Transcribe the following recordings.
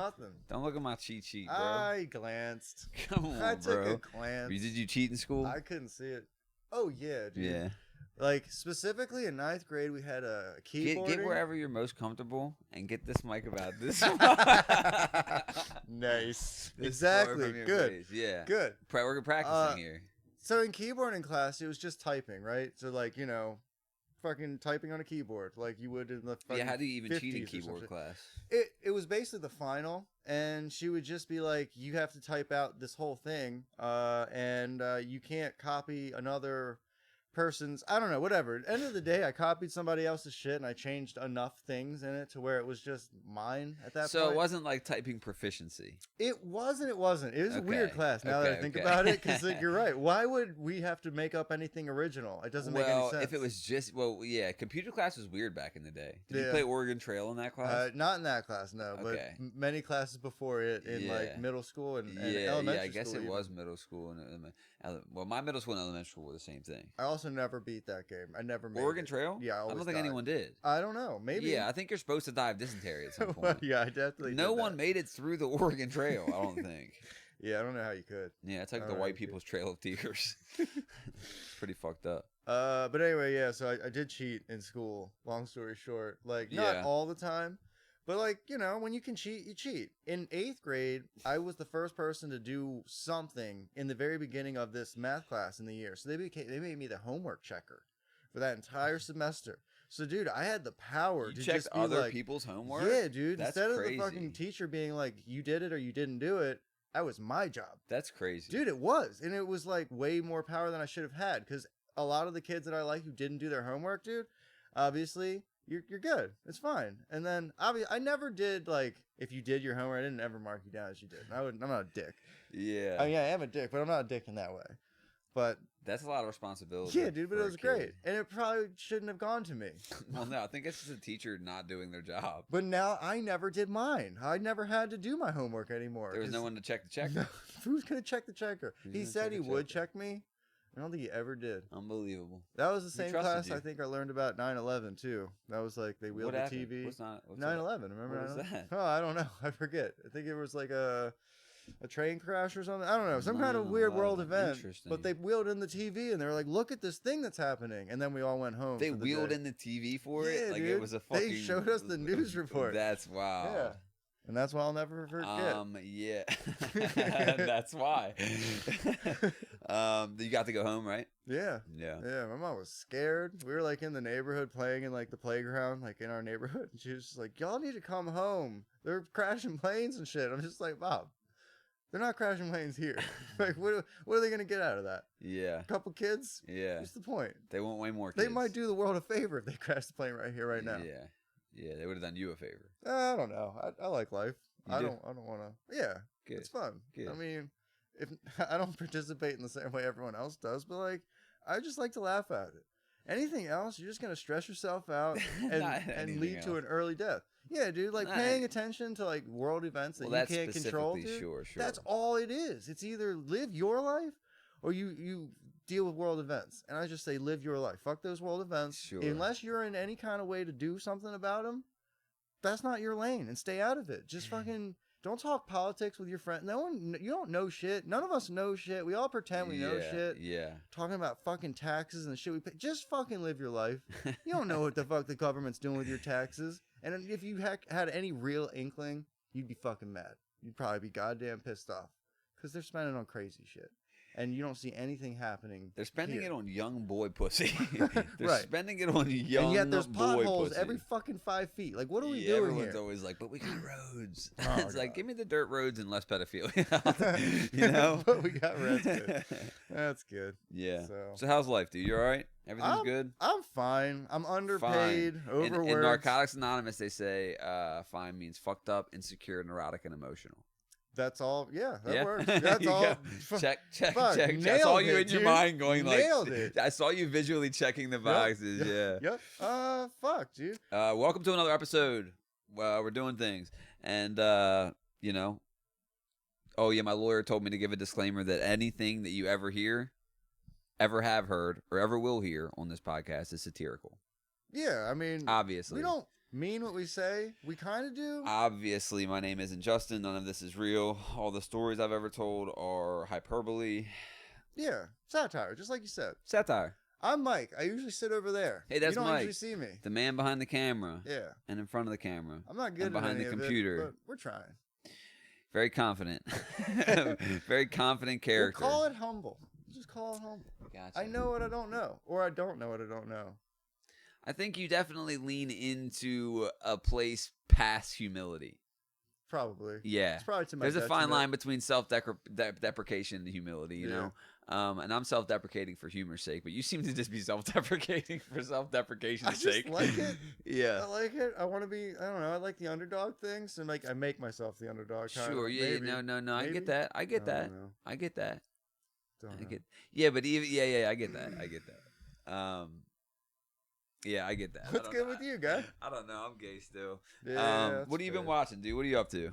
Nothing. Don't look at my cheat sheet, bro. I glanced. Come on, I took bro. a glance. Did you cheat in school? I couldn't see it. Oh, yeah, dude. Yeah. Like, specifically in 9th grade, we had a keyboard. Get wherever you're most comfortable and get this mic about this. Nice. This Exactly. far from your Good. face. Yeah. Good. We're practicing here. So in keyboarding class, it was just typing, right? So, like, you know, fucking typing on a keyboard like you would in the fucking Yeah, how do you even cheat in 50s or keyboard something. class? It was basically the final, and she would just be like, you have to type out this whole thing, and you can't copy another person's, I don't know, whatever. At the end of the day, I copied somebody else's shit, and I changed enough things in it to where it was just mine at that point. So it wasn't like typing proficiency. It wasn't. It was a weird class now that I think okay. about it, because like, you're right. Why would we have to make up anything original? It doesn't make any sense. Well, if it was just, yeah, computer class was weird back in the day. Did you Yeah. play Oregon Trail in that class? Not in that class, no, but Okay. many classes before it in like Yeah. middle school and yeah, elementary I guess school it even. was middle school and well, my middle school and elementary school were the same thing. I also never beat that game. I never made Oregon it. Trail? Yeah, I I always don't think died. anyone did. I don't know. Maybe. Yeah, I think you're supposed to die of dysentery at some point. Well, yeah, I definitely. No did one that. made it through the Oregon Trail, I don't think. Yeah, I don't know how you could. Yeah, it's like I the don't know white if you- people's trail of tears. Pretty fucked up. But anyway, yeah. So I did cheat in school. Long story short, like not Yeah. all the time, but like you know, when you can cheat, you cheat. In 8th grade, I was the first person to do something in the very beginning of this math class in the year. So they made me the homework checker for that entire semester. So, dude, I had the power You to checked just be other like, people's homework? yeah, dude. That's Instead crazy. of the fucking teacher being like, you did it or you didn't do it, that was my job. That's crazy. Dude, it was. And it was like way more power than I should have had, because a lot of the kids that I like who didn't do their homework, dude, obviously, you're good. It's fine. And then, obviously, I never did, like, if you did your homework, I didn't ever mark you down as you did. I'm not a dick. Yeah. I mean, I am a dick, but I'm not a dick in that way. But That's a lot of responsibility. yeah, dude, but for it a was kid. great. And it probably shouldn't have gone to me. Well, no, I think it's just a teacher not doing their job. But now I never did mine. I never had to do my homework anymore. There was no 'cause- one to check the checker. No, who's going to check the checker? Who's He gonna said check he the would checker? check me. I don't think he ever did. Unbelievable. That was the Who same trusted class you? I think I learned about 9/11 too. That was like they wheeled What the happened? TV. What's 9/11. that? Remember What was 9/11? that? Oh, I don't know. I forget. I think it was like a train crash or something. I don't know. Some kind of weird world 9/11. event. Interesting. But they wheeled in the TV and they were like, "Look at this thing that's happening." And then we all went home. They for the wheeled day. in the TV for it? Yeah, Like dude. it was a fucking... They showed us the news report. That's wow. Yeah. And that's why I'll never forget. Yeah. That's why. You got to go home, right? Yeah. Yeah. Yeah, my mom was scared. We were like in the neighborhood playing in like the playground, like in our neighborhood. And she was just like, "Y'all need to come home. They're crashing planes and shit." I'm just like, "Bob, they're not crashing planes here. Like, what are they gonna get out of that? Yeah. A couple kids? Yeah. What's the point? They want way more kids. They might do the world a favor if they crash the plane right here, right now. Yeah. Yeah, they would have done you a favor. I don't know. I like life. You I do? don't want to. Yeah, Good. it's fun. Good. I mean, if I don't participate in the same way everyone else does, but like, I just like to laugh at it. Anything else, you're just gonna stress yourself out and Not and lead anything to else. an early death. Yeah, dude. Like Not paying any- attention to like world events that Well, you that's can't control. specifically Dude, sure. That's all it is. It's either live your life or you deal with world events. And I just say live your life. Fuck those world events. Sure. Unless you're in any kind of way to do something about them, that's not your lane, and stay out of it. Just fucking don't talk politics with your friend. No one, you don't know shit. None of us know shit. We all pretend we know shit. Yeah. Talking about fucking taxes and the shit we pay. Just fucking live your life. You don't know what the fuck the government's doing with your taxes. And if you had any real inkling, you'd be fucking mad. You'd probably be goddamn pissed off because they're spending on crazy shit, and you don't see anything happening. They're spending here. it on young boy pussy. They're Right. spending it on young And yet there's boy potholes pussy. every fucking 5 feet. Like, what are we Yeah, doing everyone's here? always like, but we got roads. Oh, It's like, God. give me the dirt roads and less pedophilia. You know? But we got reds good. That's good. Yeah. So So how's life, dude? You all right? Everything's good? I'm fine. I'm underpaid, overworked. In Narcotics Anonymous, they say fine means fucked up, insecure, neurotic, and emotional. That's all. Yeah, that Yeah? works. That's You all. go. Check. Fuck, I nailed saw you it, in your dude. mind going like, Nailed it. I saw you visually checking the boxes. Yeah. Yep. Fuck, dude. Welcome to another episode. We're doing things. And, you know, oh, yeah, my lawyer told me to give a disclaimer that anything that you ever hear, ever have heard, or ever will hear on this podcast is satirical. Yeah, I mean, Obviously. we don't mean what we say? We kind of do. Obviously, my name isn't Justin. None of this is real. All the stories I've ever told are hyperbole. Yeah, satire, just like you said. Satire. I'm Mike. I usually sit over there. Hey, that's you don't Mike. usually see me. The man behind the camera. Yeah. And in front of the camera. I'm not good and at behind any the of computer. it, but we're trying. Very confident. Very confident character. We'll call it humble. Just call it humble. Gotcha. I know what I don't know, or I don't know what I don't know. I think you definitely lean into a place past humility. Probably. Yeah. It's probably to my There's a fine detriment. line between self-deprecation and humility, you know? And I'm self-deprecating for humor's sake, but you seem to just be self-deprecating for self-deprecation's sake. I just like it. Yeah. I like it. I want to be, I don't know, I like the underdog things, and like I make myself the underdog. Sure, yeah, maybe. no, I get that. I get that. I get that. Don't I know. get. Yeah, but even yeah, I get that. I get that. Yeah, I get that. What's good with you, guy? I don't know. I'm gay still. Yeah, what have you been fair. watching, dude? What are you up to?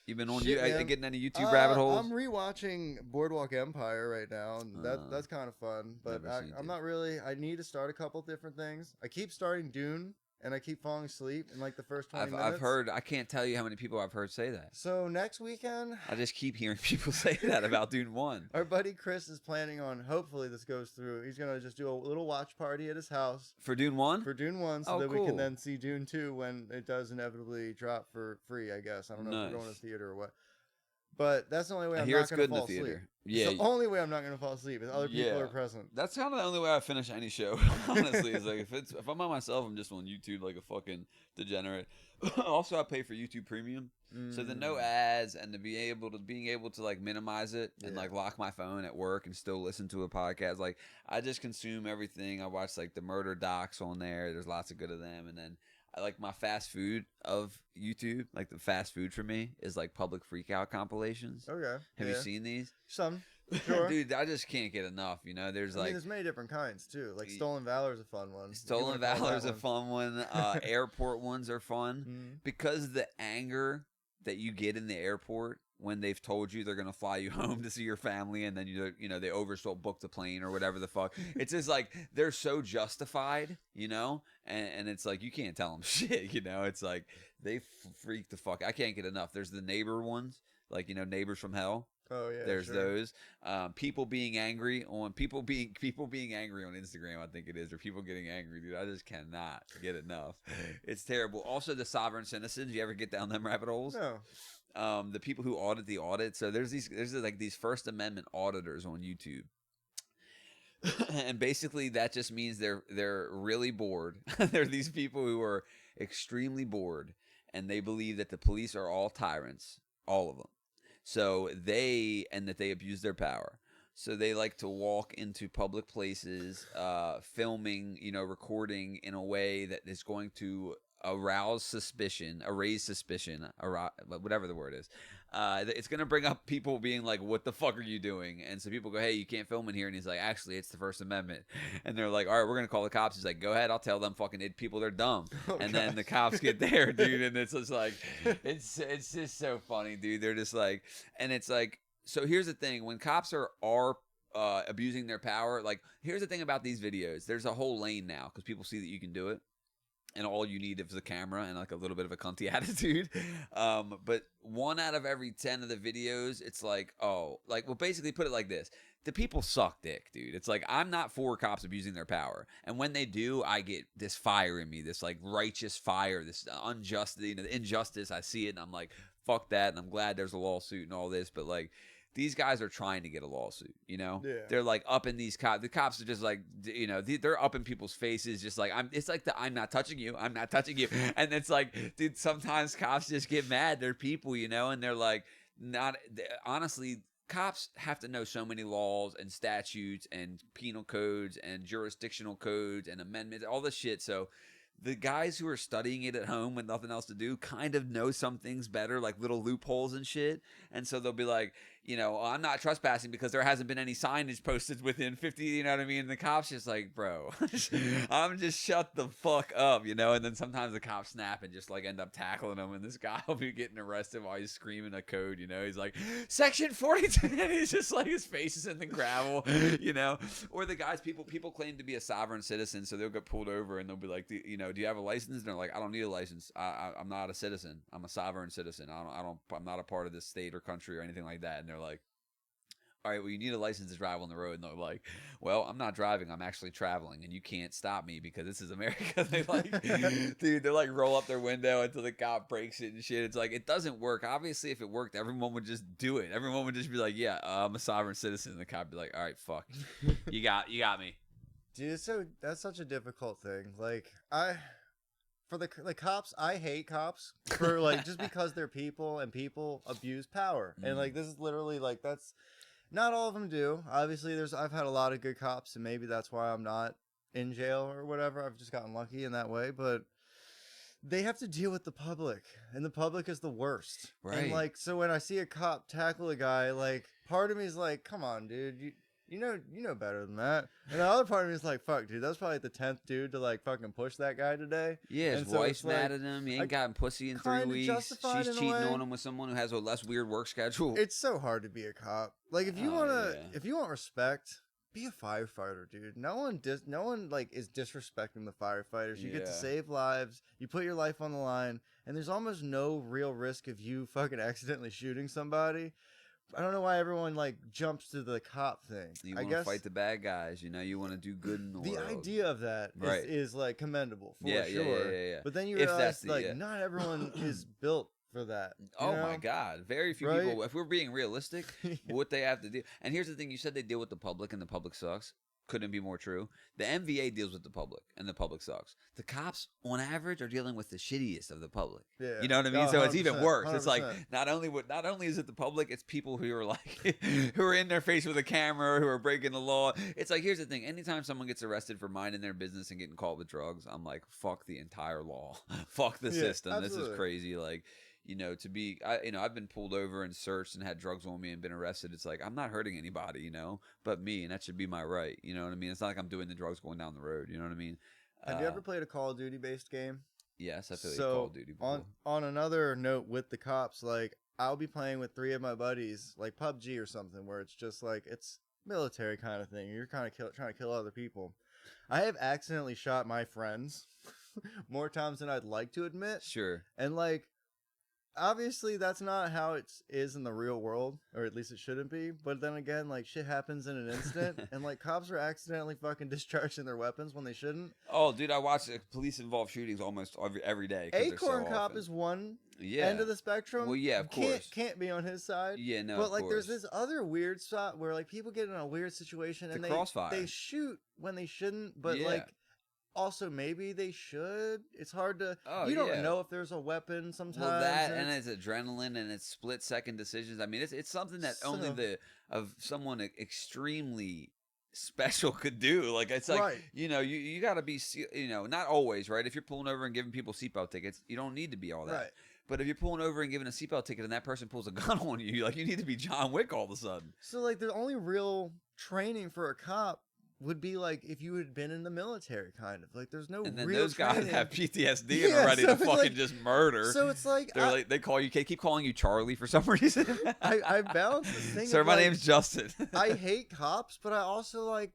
You been on Shit, man. getting any YouTube rabbit holes? I'm rewatching Boardwalk Empire right now, and that's kind of fun. But never seen I'm it. not really. I need to start a couple different things. I keep starting Dune, and I keep falling asleep in like the first 20 minutes. I've heard. I can't tell you how many people I've heard say that. So next weekend, I just keep hearing people say that about Dune 1. our buddy Chris is planning on. Hopefully, this goes through. He's gonna just do a little watch party at his house For Dune 1? for Dune 1, so Oh, that we cool. can then see Dune 2 when it does inevitably drop for free. I guess I don't know if we're going Nice. to the theater or what. But that's the only way I I'm hear not it's going to good in the fall asleep. theater. It's Yeah. the only way I'm not going to fall asleep is other people Yeah. are present. That's kind of the only way I finish any show. Honestly, is like if I'm by myself, I'm just on YouTube like a fucking degenerate. Also, I pay for YouTube Premium, so the no ads and being able to like minimize it and Yeah. like lock my phone at work and still listen to a podcast. Like I just consume everything. I watch like the murder docs on there. There's lots of good of them, and then I like my fast food of YouTube. Like the fast food for me is like public freakout compilations. Okay. Have you seen these? Some? Sure. Dude, I just can't get enough. You know, there's I mean, like there's many different kinds too. Like Stolen Valor is a fun one. if you Stolen wanna call Valor is that a one. fun one. Airport ones are fun Mhm. because the anger that you get in the airport when they've told you they're gonna fly you home to see your family, and then you know they oversold booked the plane or whatever the fuck. It's just like they're so justified, you know, and it's like you can't tell them shit, you know. It's like they freak the fuck. I can't get enough. There's the neighbor ones, like you know, Neighbors from Hell. Oh yeah. There's sure. those people being angry on people being angry on Instagram. I think it is, or people getting angry, dude. I just cannot get enough. It's terrible. Also, the sovereign citizens. You ever get down them rabbit holes? No. The people who audit the audit. So there's like these First Amendment auditors on YouTube. And basically that just means they're really bored. They're these people who are extremely bored, and they believe that the police are all tyrants, all of them. So that they abuse their power. So they like to walk into public places, filming, you know, recording in a way that is going to raise suspicion, whatever the word is. It's going to bring up people being like, what the fuck are you doing? And so people go, hey, you can't film in here. And he's like, actually, it's the First Amendment. And they're like, all right, we're going to call the cops. He's like, go ahead. I'll tell them fucking people they're dumb. Oh, and then God. the cops get there, dude. And it's just like, it's just so funny, dude. They're just like, and it's like, so here's the thing. When cops are abusing their power, like, here's the thing about these videos. There's a whole lane now because people see that you can do it. And all you need is a camera and like a little bit of a cunty attitude. But 1 out of every 10 of the videos, it's like, well, basically put it like this. The people suck dick, dude. It's like, I'm not for cops abusing their power. And when they do, I get this fire in me, this like righteous fire, this unjust, you know, the injustice. I see it and I'm like, fuck that. And I'm glad there's a lawsuit and all this. But like, these guys are trying to get a lawsuit, you know? Yeah. They're like up in these cops. The cops are just like, you know, they're up in people's faces, just like, it's like I'm not touching you. I'm not touching you. And it's like, dude, sometimes cops just get mad. They're people, you know? And they're like, honestly, cops have to know so many laws and statutes and penal codes and jurisdictional codes and amendments, all this shit. So the guys who are studying it at home with nothing else to do kind of know some things better, like little loopholes and shit. And so they'll be like, you know, I'm not trespassing because there hasn't been any signage posted within 50, you know what I mean? And the cop's just like, bro, I'm just shut the fuck up, you know? And then sometimes the cops snap and just like end up tackling him, and this guy will be getting arrested while he's screaming a code, you know? He's like, Section 42, and he's just like, his face is in the gravel, you know? Or the guys, people claim to be a sovereign citizen, so they'll get pulled over and they'll be like, you know, do you have a license? And they're like, I don't need a license. I'm not a citizen. I'm a sovereign citizen. I'm not a part of this state or country or anything like that. And they're like, all right, well, you need a license to drive on the road. And they're like, well, I'm not driving. I'm actually traveling, and you can't stop me because this is America. They like, dude, they're like, roll up their window until the cop breaks it and shit. It's like, it doesn't work. Obviously, if it worked, everyone would just do it. Everyone would just be like, yeah, I'm a sovereign citizen. And the cop would be like, all right, fuck, you got me. Dude, that's such a difficult thing. Like, for the cops, I hate cops for like just because they're people and people abuse power. And like this is literally like that's not all of them do. Obviously, I've had a lot of good cops, and maybe that's why I'm not in jail or whatever. I've just gotten lucky in that way, but they have to deal with the public, and the public is the worst. Right. And like, so when I see a cop tackle a guy, like part of me is like, come on, dude, you know better than that. And the other part of me is like, fuck, dude, that's probably the 10th dude to like fucking push that guy today. Yeah, his so wife's like, mad at him. He ain't gotten pussy in 3 weeks. She's cheating on him with someone who has a less weird work schedule. It's so hard to be a cop. Like if you if you want respect, be a firefighter, dude. No one like is disrespecting the firefighters. You get to save lives. You put your life on the line, and there's almost no real risk of you fucking accidentally shooting somebody. I don't know why everyone like jumps to the cop thing. You want to fight the bad guys, you know. You want to do good in the world. The idea of that is like commendable for sure. Yeah. But then you realize like not everyone is built for that. Oh my God, very few people. If we're being realistic, what they have to do. And here's the thing: you said they deal with the public, and the public sucks. Couldn't be more true. The MVA deals with the public, and the public sucks. The cops, on average, are dealing with the shittiest of the public. Yeah. You know what I mean? So it's even worse. 100%. It's like not only is it the public, it's people who are like who are in their face with a camera, who are breaking the law. It's like, here's the thing: anytime someone gets arrested for minding their business and getting caught with drugs, I'm like, fuck the entire law, fuck the system. Absolutely. This is crazy. Like, you know, I've been pulled over and searched and had drugs on me and been arrested. It's like, I'm not hurting anybody, you know, but me, and that should be my right. You know what I mean? It's not like I'm doing the drugs going down the road. You know what I mean? Have you ever played a Call of Duty based game? Yes, I played Call of Duty before. On another note with the cops, like I'll be playing with 3 of my buddies, like PUBG or something, where it's just like it's military kind of thing. You're kind of trying to kill other people. I have accidentally shot my friends more times than I'd like to admit. Sure. And like, obviously that's not how it is in the real world, or at least it shouldn't be. But then again, like shit happens in an instant, and like cops are accidentally fucking discharging their weapons when they shouldn't. Oh, dude, I watch police involved shootings almost every day. Acorn Cop is one end of the spectrum. Well, yeah, of course. Can't be on his side. Yeah, no. But like, there's this other weird spot where like people get in a weird situation and they shoot when they shouldn't, but like. Also, maybe they should. It's hard to. You don't know if there's a weapon sometimes. Well, that and it's adrenaline and it's split-second decisions. I mean, it's something that only someone extremely special could do. Like it's like you know you got to be not always right. If you're pulling over and giving people seatbelt tickets, you don't need to be all that. Right. But if you're pulling over and giving a seatbelt ticket and that person pulls a gun on you, like you need to be John Wick all of a sudden. So like the only real training for a cop would be like if you had been in the military, kind of like there's no. And then real those training. guys have PTSD and are ready to fucking just murder. So it's like they keep calling you Charlie for some reason. I balance this thing. Sir, my name's Justin. I hate cops, but I also I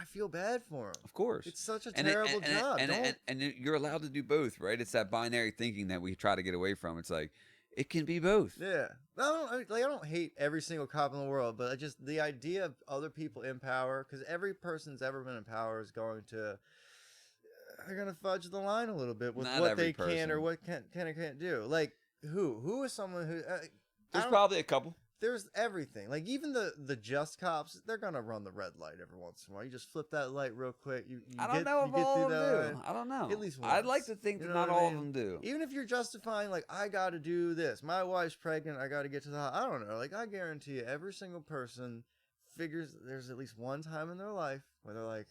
feel bad for them. Of course, it's such a terrible job. And you're allowed to do both, right? It's that binary thinking that we try to get away from. It's like it can be both. Yeah. I don't hate every single cop in the world, but just the idea of other people in power, because every person's ever been in power is going to fudge the line a little bit with what they can or what can or can't do. Like who is someone who there's probably a couple. There's everything. Like even the just cops, they're gonna run the red light every once in a while. You just flip that light real quick. I don't know if all of them do. I don't know. At least once. I'd like to think that not all of them do. Even if you're justifying, like, I got to do this. My wife's pregnant. I got to get to the hospital. I don't know. Like, I guarantee you, every single person figures there's at least one time in their life where they're like,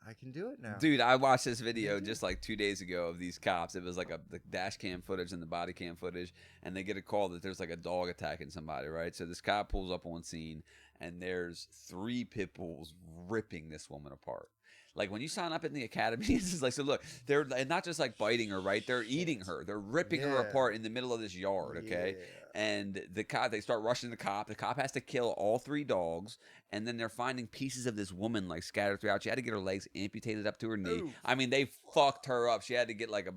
I can do it now. Dude, I watched this video just like 2 days ago of these cops. It was like the dash cam footage and the body cam footage, and they get a call that there's like a dog attacking somebody, right? So this cop pulls up on scene, and there's 3 pit bulls ripping this woman apart. Like when you sign up in the academy, it's just like, so look, they're not just like biting her, right? They're eating her. They're ripping her apart in the middle of this yard, okay? Yeah. And the cop, they start rushing the cop. The cop has to kill all 3 dogs, and then they're finding pieces of this woman like scattered throughout. She had to get her legs amputated up to her knee. Ooh. I mean, they fucked her up. She had to get like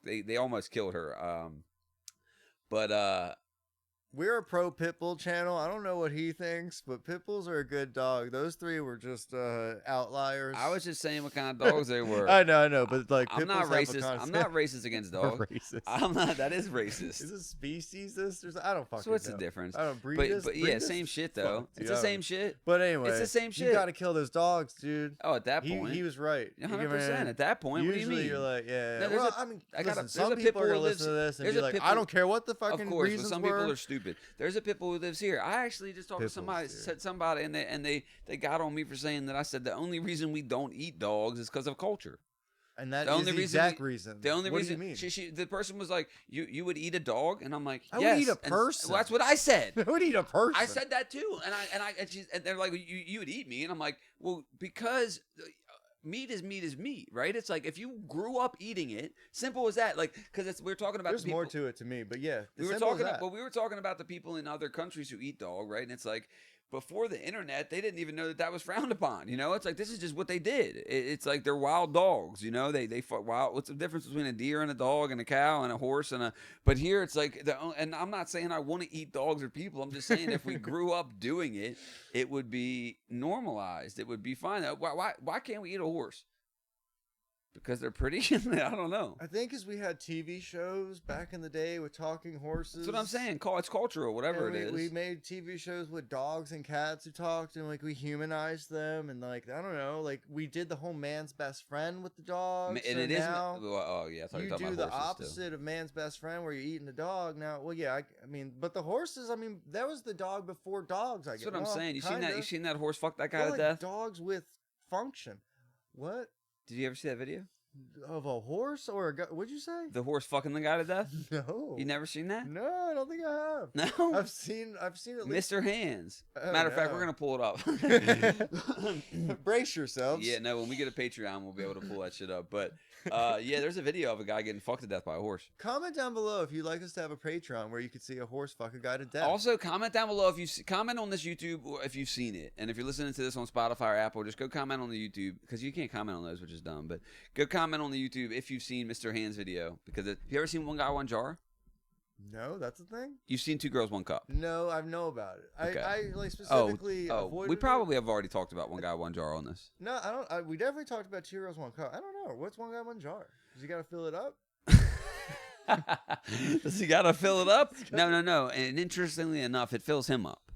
they almost killed her. We're a pro pit bull channel. I don't know what he thinks, but pit bulls are a good dog. Those 3 were just outliers. I was just saying what kind of dogs they were. I know, but like I'm not racist. I'm not racist against dogs. Racist. I'm not. That is racist. Is it species? I don't fucking know. So what's the difference? I don't breed. But yeah, same shit though. Fuck, it's the same shit. But anyway, it's the same shit. You got to kill those dogs, dude. Oh, at that point, he was right. 100%. At that point, what do you mean? Usually, you're like, yeah. No, well, I mean, listen, some people are gonna listen to this and be like, I don't care what the fucking reasons were. Some people are stupid. There's a pit bull who lives here. I actually just talked to somebody, and they got on me for saying that I said the only reason we don't eat dogs is because of culture. And that is the exact reason. The only reason. What do you mean? The person was like, "You would eat a dog," and I'm like, "I yes. would eat a person." Well, that's what I said. I would eat a person. I said that too, and they're like, "You would eat me," and I'm like, "Well, because." Meat is meat, right? It's like if you grew up eating it, simple as that. Like, because we're talking about. There's more to it to me, but yeah, we were talking about the people in other countries who eat dog, right? And it's like before the internet, they didn't even know that was frowned upon. You know, it's like this is just what they did. It's like they're wild dogs. You know, they fought wild. What's the difference between a deer and a dog and a cow and a horse and a? But here it's like and I'm not saying I want to eat dogs or people. I'm just saying if we grew up doing it, it would be normalized. It would be fine. Why can't we eat a horse? Because they're pretty? I don't know. I think because we had TV shows back in the day with talking horses. That's what I'm saying. It's cultural, whatever it is. We made TV shows with dogs and cats who talked, and like we humanized them, and like I don't know, like we did the whole man's best friend with the dogs. And it now you do the opposite of man's best friend, where you're eating the dog. Now, well, yeah, I mean, but the horses. I mean, that was the dog before dogs. I guess. That's what I'm saying. You seen that horse fuck that guy to like death? Dogs with function. What? Did you ever see that video? Of a horse or a guy? What'd you say? The horse fucking the guy to death? No. You never seen that? No, I don't think I have. No? I've seen it. Mr. Hands. Matter of fact, we're going to pull it up. Brace yourselves. Yeah, no, when we get a Patreon, we'll be able to pull that shit up. But, yeah, there's a video of a guy getting fucked to death by a horse. Comment down below if you'd like us to have a Patreon where you could see a horse fuck a guy to death. Also, comment down below if you comment on this YouTube if you've seen it. And if you're listening to this on Spotify or Apple, just go comment on the YouTube, because you can't comment on those, which is dumb. But go comment on the YouTube if you've seen Mr. Hands video. Because have you ever seen One Guy, One Jar? No, that's a thing? You've seen Two Girls, One Cup? No, I know about it. Okay. I like specifically we probably have already talked about One Guy, One Jar on this. No, I don't. We definitely talked about Two Girls, One Cup. I don't know. What's One Guy, One Jar? Does he got to fill it up? Does he got to fill it up? No. And interestingly enough, it fills him up.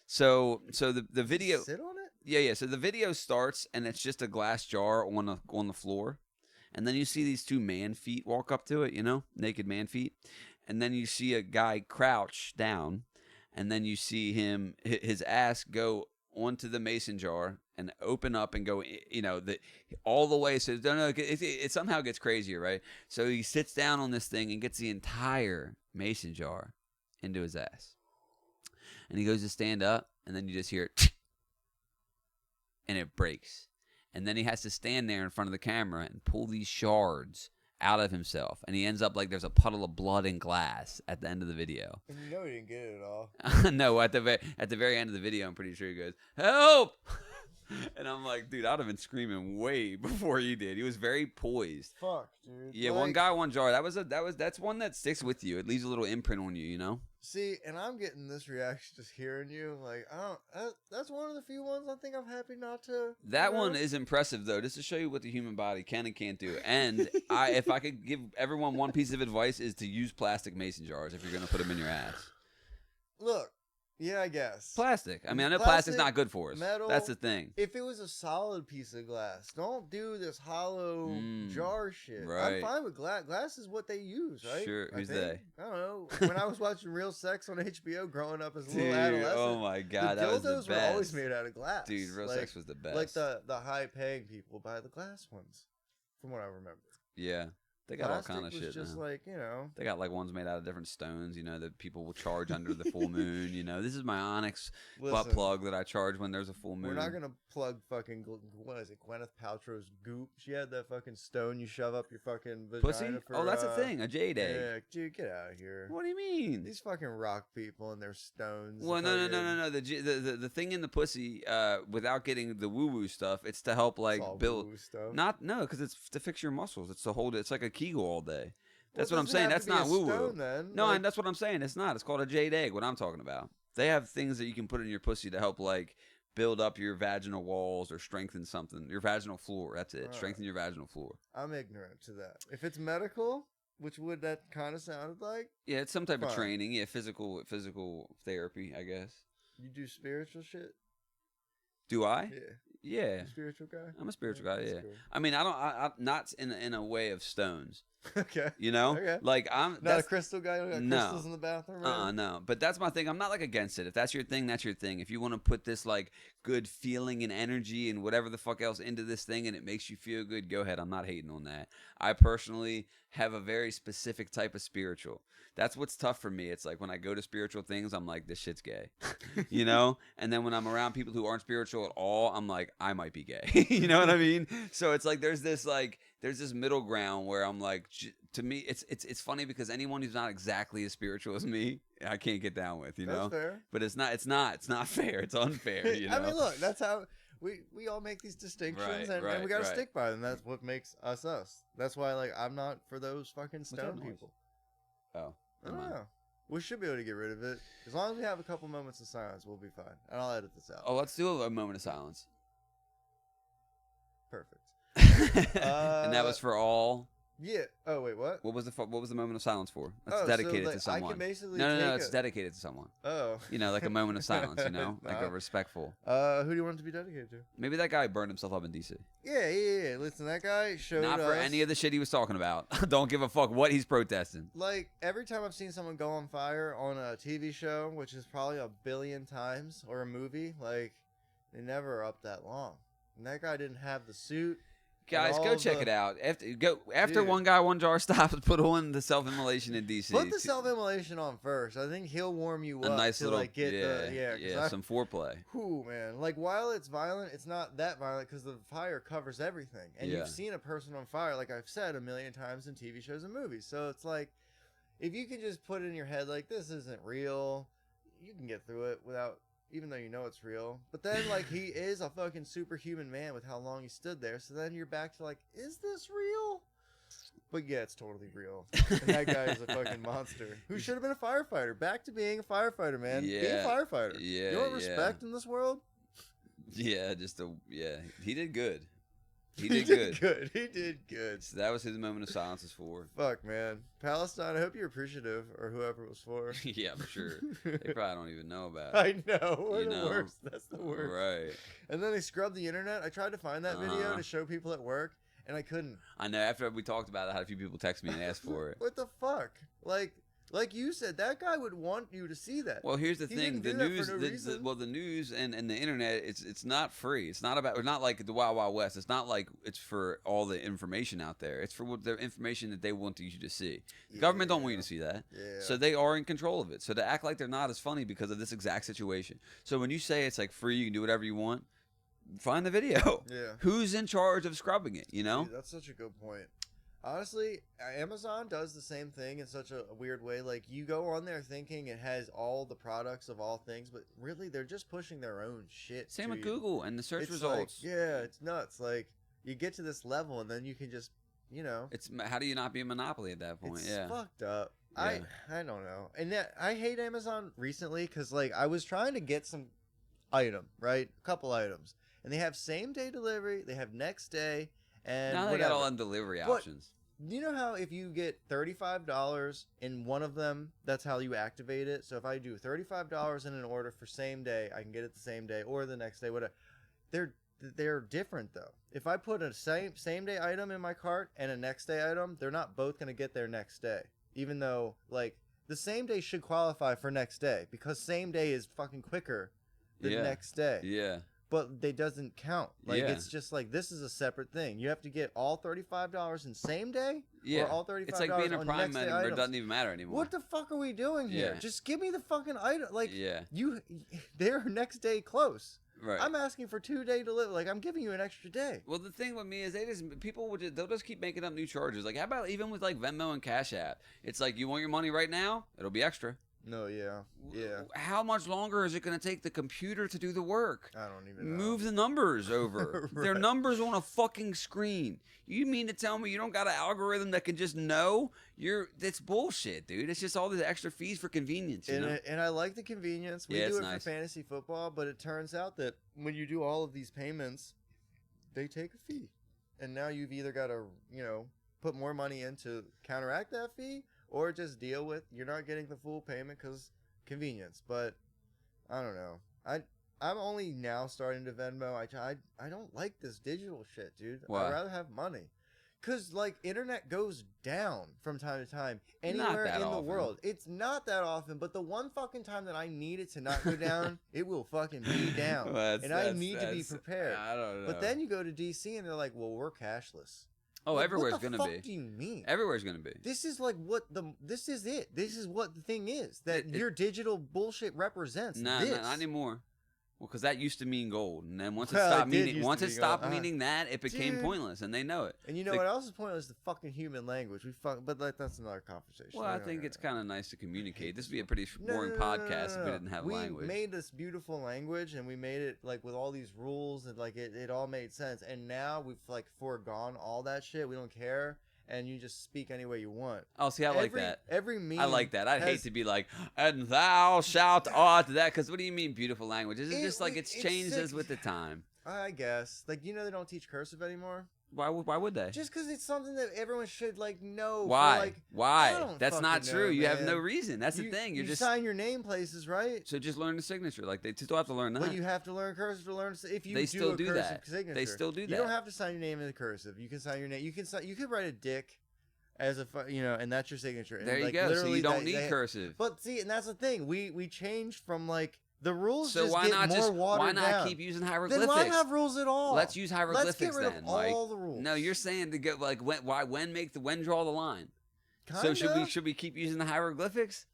So the video. Sit on it? Yeah. So the video starts and it's just a glass jar on the floor. And then you see these 2 man feet walk up to it, you know, naked man feet. And then you see a guy crouch down, and then you see his ass go onto the mason jar and open up and go, you know, all the way. So it somehow gets crazier, right? So he sits down on this thing and gets the entire mason jar into his ass. And he goes to stand up, and then you just hear it, and it breaks. And then he has to stand there in front of the camera and pull these shards out of himself. And he ends up like there's a puddle of blood and glass at the end of the video. And you know he didn't get it at all. No, at the very end of the video, I'm pretty sure he goes, "Help!" And I'm like, dude, I'd have been screaming way before he did. He was very poised. Fuck, dude. Yeah, One Guy, One Jar. That's one that sticks with you. It leaves a little imprint on you, you know? See, and I'm getting this reaction just hearing you. Like, that's one of the few ones I think I'm happy not to. That one is impressive, though, just to show you what the human body can and can't do. And if I could give everyone one piece of advice, is to use plastic mason jars if you're going to put them in your ass. Look, Yeah, I guess. Plastic. I mean, I know Plastic, plastic's not good for us. metal. That's the thing. If it was a solid piece of glass, don't do this hollow jar shit. I'm Right. fine with glass. Glass is what they use, right? Sure. I Who's think. they? I don't know. When I was watching Real Sex on HBO growing up as a Dude, little adolescent, oh my god, the that was the dildos were best. always made out of glass. Dude, Real Sex was the best. Like the high-paying people buy the glass ones, from what I remember. Yeah. They got Plastic all kind of was shit just now. like, you know. They got like ones made out of different stones, you know, that people will charge under the full moon. You know, this is my Onyx butt Listen, plug that I charge when there's a full moon. we're not gonna plug fucking what is it, Gwyneth Paltrow's goop. She had that fucking stone you shove up your fucking vagina Pussy? for. Oh, that's a thing, a jade egg. Yeah, dude, get out of here. What do you mean? These fucking rock people and their stones. Well, no. The thing in the pussy, without getting the woo woo stuff, it's to help like build. Stuff. Because it's to fix your muscles. It's to hold it. It's like a Kegel all day. That's Well, what I'm saying. That's not woo woo. No, Like, and that's what I'm saying. It's not. It's called a jade egg. What I'm talking about. They have things that you can put in your pussy to help like build up your vaginal walls or strengthen something. Your vaginal floor. That's it. Strengthen your vaginal floor. I'm ignorant to that. If it's medical, which would that kind of sounded like? Yeah, it's some type of Fine. training. Yeah, physical therapy, I guess. You do spiritual shit. Do I? Yeah. Yeah. You a spiritual guy. I'm a spiritual guy. That's Yeah. cool. I mean, I'm not in a way of stones. Okay. You know, Okay. like I'm Not a crystal guy. You got crystals in the bathroom. Right? No. But that's my thing. I'm not like against it. If that's your thing, that's your thing. If you want to put this like good feeling and energy and whatever the fuck else into this thing and it makes you feel good, go ahead. I'm not hating on that. I personally have a very specific type of spiritual. That's what's tough for me. It's like when I go to spiritual things, I'm like, this shit's gay, you know? And then when I'm around people who aren't spiritual at all, I'm like, I might be gay. You know what I mean? So it's like there's this middle ground where I'm like, to me, it's funny because anyone who's not exactly as spiritual as me, I can't get down with, you know? That's fair. But it's not fair. It's unfair, you know? I mean, look, that's how we all make these distinctions, and we got to stick by them. That's what makes us us. That's why, like, I'm not for those fucking stone people. Oh, I don't know. We should be able to get rid of it. As long as we have a couple moments of silence, we'll be fine. And I'll edit this out. Oh, let's do a moment of silence. Perfect. And that was for all. Yeah. Oh wait, what? What was the moment of silence for? That's dedicated to someone. I can basically no. It's dedicated to someone. Oh. You know, like a moment of silence. You know, like a respectful. Who do you want it to be dedicated to? Maybe that guy burned himself up in DC. Yeah. Listen, that guy showed Not for us, any of the shit he was talking about. Don't give a fuck what he's protesting. Like every time I've seen someone go on fire on a TV show, which is probably 1 billion times, or a movie, like they never are up that long. And that guy didn't have the suit. Guys, go check it out. After One Guy, One Jar stops, put on the self-immolation in DC. Put the self-immolation on first. I think he'll warm you up. A nice to, little, like, get some foreplay. Whew, man. Like, while it's violent, it's not that violent because the fire covers everything. And you've seen a person on fire, like I've said 1 million times in TV shows and movies. So it's like, if you can just put it in your head, like, this isn't real, you can get through it without... Even though you know it's real. But then, like, he is a fucking superhuman man with how long he stood there. So then you're back to, like, is this real? But yeah, it's totally real. And that guy is a fucking monster. Who should have been a firefighter. Back to being a firefighter, man. Yeah. Be a firefighter. Yeah, you want respect in this world? Yeah, he did good. He did good. He did good. So that was his moment of silence is for. Fuck, man. Palestine, I hope you're appreciative, or whoever it was for. Yeah, I'm sure. They probably don't even know about it. I know. We're the worst. That's the worst. Right. And then they scrubbed the internet. I tried to find that video to show people at work, and I couldn't. I know. After we talked about it, I had a few people text me and ask for it. What the fuck? Like you said, that guy would want you to see that. Well, here's the thing: the news, the news and the internet, it's not free. It's not like the Wild Wild West. It's not like it's for all the information out there. It's for the information that they want you to see. The government don't want you to see that, so they are in control of it. So to act like they're not is funny because of this exact situation. So when you say it's like free, you can do whatever you want. Find the video. Yeah. Who's in charge of scrubbing it? You know. Dude, that's such a good point. Honestly, Amazon does the same thing in such a weird way. Like, you go on there thinking it has all the products of all things, but really, they're just pushing their own shit. Same with Google and the search it's results. Like, yeah, it's nuts. Like, you get to this level, and then you can just, you know. How do you not be a monopoly at that point? It's fucked up. Yeah. I don't know. And I hate Amazon recently because, like, I was trying to get some item, right? A couple items. And they have same-day delivery. They have next day. And now they got all on delivery options. You know how if you get $35 in one of them, that's how you activate it. So if I do $35 in an order for same day, I can get it the same day or the next day. Whatever. They're different though. If I put a same day item in my cart and a next day item, they're not both gonna get there next day. Even though like the same day should qualify for next day because same day is fucking quicker than next day. Yeah. But they doesn't count. Like Yeah. it's just like this is a separate thing. You have to get all $35 in same day, Yeah. or all $35 It's like being a on Prime next day member. It items. doesn't even matter anymore. What the fuck are we doing here? Yeah. Just give me the fucking item. Like Yeah. they're next day close. Right. I'm asking for 2-day delivery. Like I'm giving you an extra day. Well, the thing with me is they'll just keep making up new charges. Like how about even with like Venmo and Cash App? It's like you want your money right now, it'll be extra. No, yeah. How much longer is it going to take the computer to do the work? I don't even know. Move the numbers over. Right. They're numbers on a fucking screen. You mean to tell me you don't got an algorithm that can just know? That's bullshit, dude. It's just all the extra fees for convenience. You know? And I like the convenience. We Yeah, do it's it nice. for fantasy football, but it turns out that when you do all of these payments, they take a fee. And now you've either got to, put more money in to counteract that fee or just deal with you're not getting the full payment because convenience. But I don't know. I'm only now starting to Venmo. I don't like this digital shit, dude. Why? I'd rather have money. Because, like, internet goes down from time to time Not anywhere that in the often. world. It's not that often, but the one fucking time that I need it to not go down, it will fucking be down. I need to be prepared. I don't know. But then you go to DC and they're like, well, we're cashless. Oh, Like, everywhere's what the gonna fuck be. do you mean? Everywhere's gonna be. This is like this is it. This is what the thing is that It- your digital bullshit represents. Nah, this. not anymore. Well, because that used to mean gold, and then once it Well, it stopped did meaning, used once to it be stopped gold. meaning that, it became Dude. pointless, and they know it. And you know The- what else is pointless? The fucking human language. But like that's another conversation. Well, I think it's kind of nice to communicate. This would be a pretty boring podcast if we didn't have language. We made this beautiful language, and we made it like with all these rules, and like it all made sense. And now we've like foregone all that shit. We don't care, and you just speak any way you want. Oh, see, I like that. Every meme. I like that. I'd hate has- to be like, and thou shalt ought that, because what do you mean beautiful language? Is it It- just like we- it's it's changed sick. as with the time? I guess they don't teach cursive anymore. Why would they? Just because it's something that everyone should like know. Why? For, like, I Why? don't That's not fucking true. know, You have no man. reason. That's the thing. You're you just sign your name places, right? so just learn the signature. Like they still have to learn that. But you have to learn cursive to learn. If you They still a do cursive that. signature, They still do You that. don't have to sign your name in the cursive. You can sign your name. You could write a dick as and that's your signature. And, There you like, go. So literally you don't they- need cursive. But see, and that's the thing. We changed from like the rules. So just why get not more just watered why not down. keep using Then hieroglyphics? why have rules at all? Let's use hieroglyphics Let's get rid then, of Mike. all the rules. No, you're saying to get like when draw the line? Kinda. So should we keep using the hieroglyphics?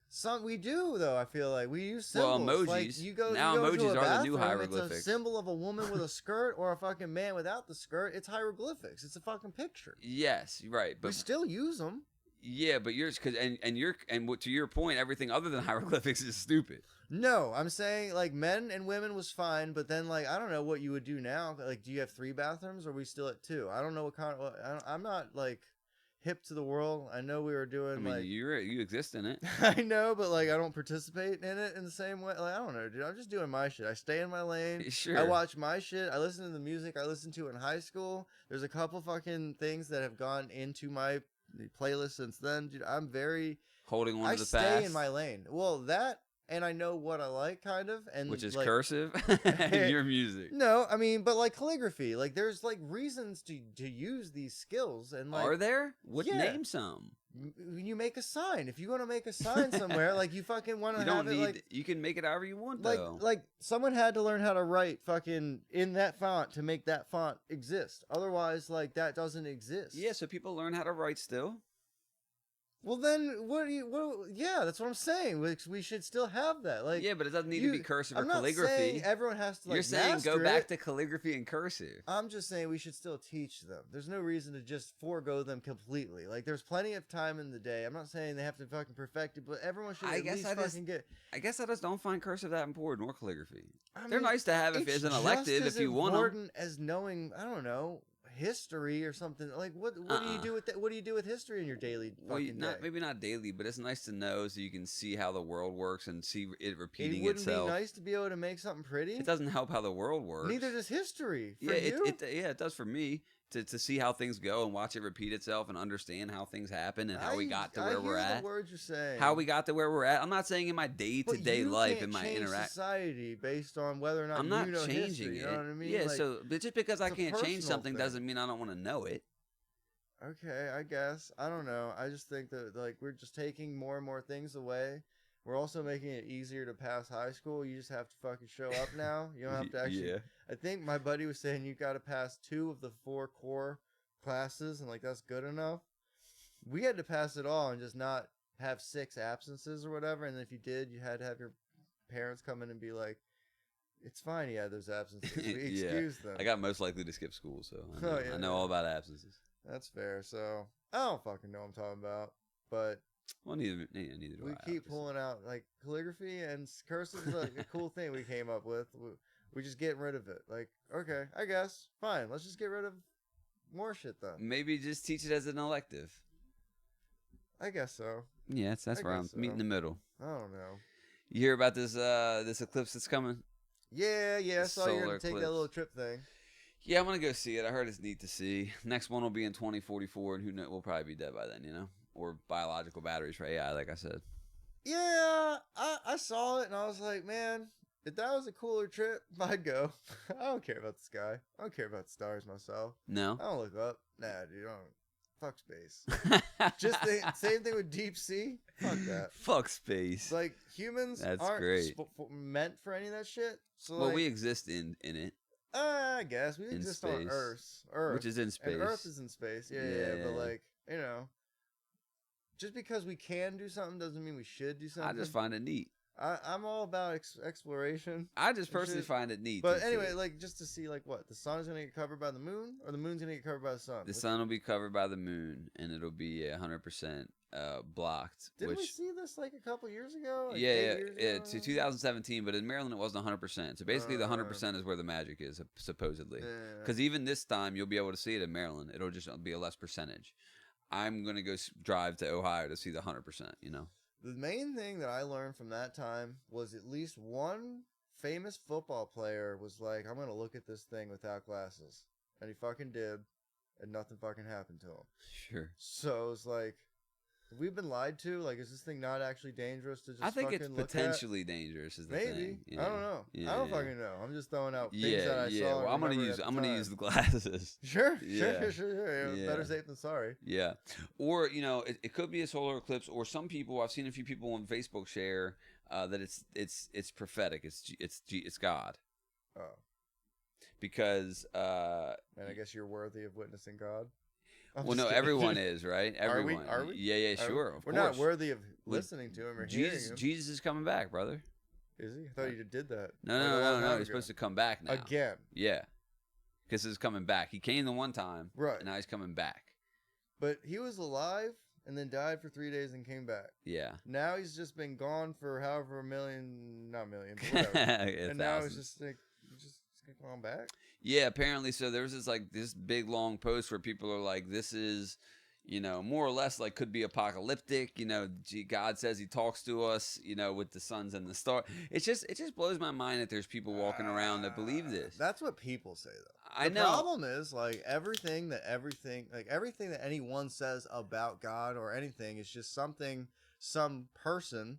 Some we do though. I feel like we use Well, symbols. Like emojis. you go, Now you go to emojis a are the new bathroom, It's hieroglyphics. a symbol of a woman with a skirt or a fucking man without the skirt. It's hieroglyphics. It's a fucking picture. Yes, right. We But still use them. yeah, but yours to your point, everything other than hieroglyphics is stupid. No, I'm saying like men and women was fine, but then like I don't know what you would do now. Like, do you have 3 bathrooms or are we still at 2? I don't know what kind of. I'm not like hip to the world. I know we were doing I mean, like. you exist in it. I know, but like I don't participate in it in the same way. Like I don't know, dude. I'm just doing my shit. I stay in my lane. Sure. I watch my shit. I listen to the music I listened to in high school. There's a couple fucking things that have gone into my playlist since then, dude. I'm very. Holding on I to the stay past, in my lane. Well, that and I know what I like, kind of, and which is like, cursive and your music. No, I mean, but like calligraphy, like there's like reasons to use these skills, and like Are there? What Yeah. name some? when you make a sign, if you want to make a sign somewhere, like you fucking want You to have don't it need. like. You can make it however you want, Like, though. like someone had to learn how to write fucking in that font to make that font exist. Otherwise, like that doesn't exist. Yeah, so people learn how to write still. Well, then yeah, that's what I'm saying. We should still have that. Like, Yeah, but it doesn't need to be cursive or I'm not calligraphy. saying everyone has to. Like, You're saying go master back it. to calligraphy and cursive. I'm just saying we should still teach them. There's no reason to just forego them completely. Like, there's plenty of time in the day. I'm not saying they have to fucking perfect it, but everyone should I at guess least I just- fucking get. I guess I just don't find cursive that important or calligraphy. I They're mean, nice to have if it's it's an just elective as if you want them. important as knowing, I don't know, history or something. Like, what do you do with that? What do you do with history in your daily Well, fucking day? maybe not daily, but it's nice to know so you can see how the world works and see it repeating It wouldn't itself. be nice to be able to make something pretty. It doesn't help how the world works. Neither does history. For Yeah, you? it does for me to see how things go and watch it repeat itself and understand how things happen and how we got to where we're I hear at. the words you're saying. How we got to where we're at. I'm not saying in my day-to-day life, in my interaction. Society based on whether or not I'm not you know changing history, it. You know what I mean? Yeah, like, but just because I can't change personal something thing. doesn't mean I don't want to know it. Okay, I guess. I don't know. I just think that like we're just taking more and more things away. We're also making it easier to pass high school. You just have to fucking show up now. You don't have to actually. Yeah. I think my buddy was saying you got to pass 2 of the 4 core classes, and like that's good enough. We had to pass it all and just not have 6 absences or whatever. And if you did, you had to have your parents come in and be like, "It's fine. He had those absences. We excused them." I got most likely to skip school, so I know all about absences. That's fair. So I don't fucking know what I'm talking about, but well, neither do we I. keep pulling out like calligraphy and cursive is like a cool thing we came up with. We just getting rid of it. Like, okay, I guess fine. Let's just get rid of more shit then. Maybe just teach it as an elective. I guess so. Yeah, that's where I'm meeting in the middle. I don't know. You hear about this this eclipse that's coming? Yeah. I saw you gonna take that little trip thing. Yeah, I'm gonna go see it. I heard it's neat to see. Next one will be in 2044, and who knows? We'll probably be dead by then, you know, or biological batteries for AI, like I said. Yeah, I saw it and I was like, man, if that was a cooler trip, I'd go. I don't care about the sky. I don't care about the stars myself. No, I don't look up. Nah, dude, I don't. Fuck space. Just same thing with deep sea. Fuck that. Fuck space. Like humans aren't meant for any of that shit. So well, we exist in it. I guess we exist on Earth, which is in space. And Earth is in space. Yeah. But like, you know, just because we can do something doesn't mean we should do something. I just find it neat. I'm all about exploration. I just personally find it neat. But anyway, like just to see like what the sun is gonna get covered by the moon, or the moon's gonna get covered by the sun. The sun will be covered by the moon, and it'll be 100% blocked. Didn't we see this like a couple years ago? Like yeah. Years To 2017, but in Maryland it wasn't 100%. So basically, the 100% is where the magic is, supposedly. Because even this time, you'll be able to see it in Maryland. It'll just be a less percentage. I'm gonna go drive to Ohio to see the 100%. You know. The main thing that I learned from that time was at least one famous football player was like, I'm going to look at this thing without glasses. And he fucking did. And nothing fucking happened to him. Sure. So it's like, have we been lied to? Like, is this thing not actually dangerous to just I think fucking it's look potentially dangerous is the Maybe. thing. I don't know. Yeah, I don't fucking know. I'm just throwing out things that I saw. Well, I'm gonna use the glasses. Sure. Yeah. Better safe than sorry. Yeah. Or, you know, it could be a solar eclipse, or some people, I've seen a few people on Facebook share that it's prophetic. It's God. Oh. Because and I guess you're worthy of witnessing God. Well, no, everyone is, right? Everyone. Are we? Yeah, sure. Of We're course. not worthy of listening to him or hearing him. Jesus is coming back, brother. Is he? I thought you did that. No. He's supposed to come back now. Again. Yeah. Because he's coming back. He came the one time. Right. And now he's coming back. But he was alive and then died for 3 days and came back. Yeah. Now he's just been gone for however not million, but whatever. And now he's just like, he's going back. Yeah, apparently. So there was this big long post where people are like, this is, you know, more or less like could be apocalyptic. You know, God says he talks to us, you know, with the suns and the stars. It just blows my mind that there's people walking around that believe this. That's what people say, though. I know. The problem is like everything that anyone says about God or anything is just something some person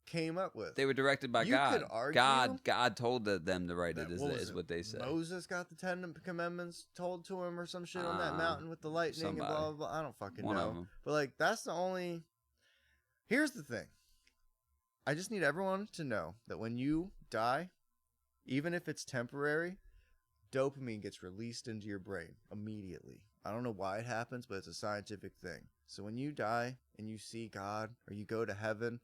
came up with. They were directed by You God. could argue God told them to write it, is what they say. Moses got the 10 Commandments told to him or some shit on that mountain with the lightning and blah, blah, blah. I don't fucking One know. of them. But, like, that's the only... Here's the thing. I just need everyone to know that when you die, even if it's temporary, dopamine gets released into your brain immediately. I don't know why it happens, but it's a scientific thing. So when you die and you see God or you go to heaven...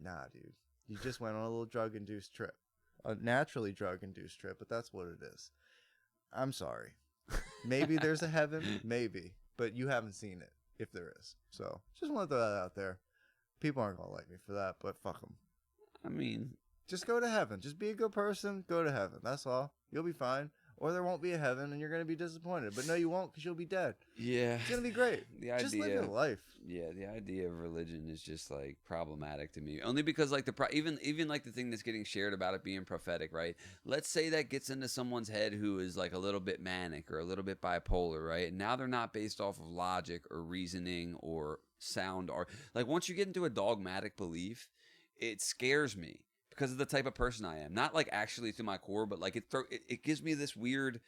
Nah, dude. You just went on a little drug-induced trip. A naturally drug-induced trip, but that's what it is. I'm sorry. Maybe there's a heaven, maybe. But you haven't seen it, if there is. So, just want to throw that out there. People aren't going to like me for that, but fuck them. I mean... Just go to heaven. Just be a good person. Go to heaven. That's all. You'll be fine. or there won't be a heaven, and you're going to be disappointed. But no, you won't, because you'll be dead. Yeah. It's going to be great. Just live your life. Yeah, the idea of religion is just like problematic to me. Only because like even like the thing that's getting shared about it being prophetic, right? Let's say that gets into someone's head who is like a little bit manic or a little bit bipolar, right? And now they're not based off of logic or reasoning or sound, or like once you get into a dogmatic belief, it scares me because of the type of person I am. Not like actually to my core, but like it gives me this weird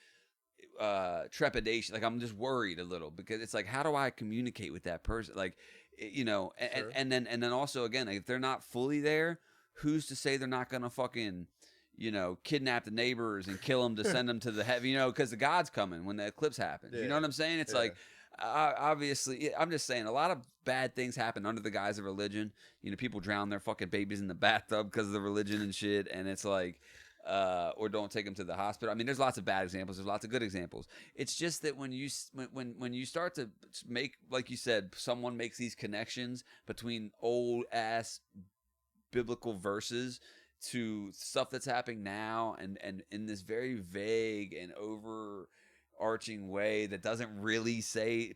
trepidation. Like I'm just worried a little because it's like, how do I communicate with that person? Like, you know, Sure. and then also again, like, if they're not fully there, who's to say they're not gonna fucking, you know, kidnap the neighbors and kill them to send them to the heaven, you know, because the God's coming when the eclipse happens. You know what I'm saying? It's like, obviously, I'm just saying a lot of bad things happen under the guise of religion. You know, people drown their fucking babies in the bathtub because of the religion and shit. And it's like, or don't take them to the hospital. I mean, there's lots of bad examples. There's lots of good examples. It's just that when you start to make, like you said, someone makes these connections between old ass biblical verses to stuff that's happening now, and in this very vague and overarching way that doesn't really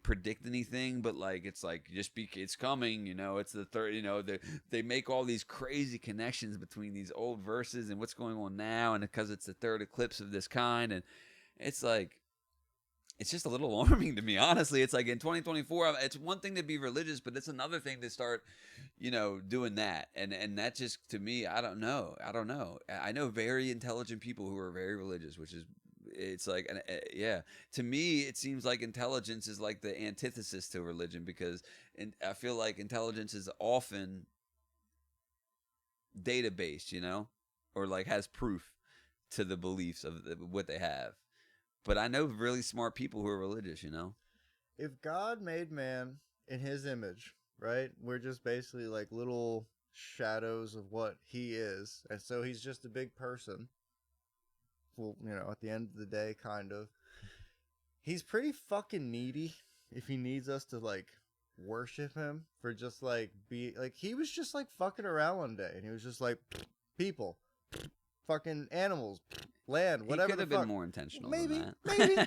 predict anything, but like it's like it's coming, you know, it's the third, you know, they make all these crazy connections between these old verses and what's going on now, and because it's the third eclipse of this kind, and it's like, it's just a little alarming to me, honestly. It's like in 2024, it's one thing to be religious, but it's another thing to start, you know, doing that. And that just, to me, I don't know. I know very intelligent people who are very religious, which is, it's like, yeah, to me, it seems like intelligence is like the antithesis to religion, because I feel like intelligence is often data-based, you know, or like has proof to the beliefs of what they have. But I know really smart people who are religious, you know? If God made man in his image, right? We're just basically like little shadows of what he is. And so he's just a big person. Well, you know, at the end of the day, kind of. He's pretty fucking needy if he needs us to, like, worship him for just, like, he was just, like, fucking around one day. And he was just like, people, fucking animals, land, whatever. He could have been more intentional maybe, than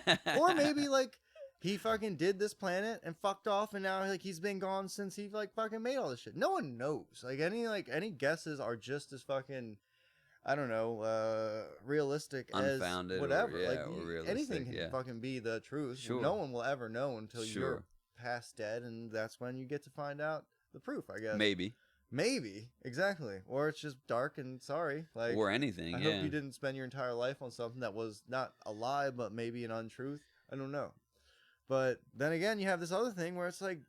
that. or maybe like he fucking did this planet and fucked off, and now like he's been gone since he like fucking made all this shit. No one knows. Like any guesses are just as fucking, I don't know, realistic, unfounded, as whatever. Or, like or realistic, anything can fucking be the truth. Sure. No one will ever know until you're past dead, and that's when you get to find out the proof, I guess. Maybe, exactly. Or it's just dark and sorry. Like, or anything. I hope you didn't spend your entire life on something that was not a lie, but maybe an untruth. I don't know. But then again, you have this other thing where it's like,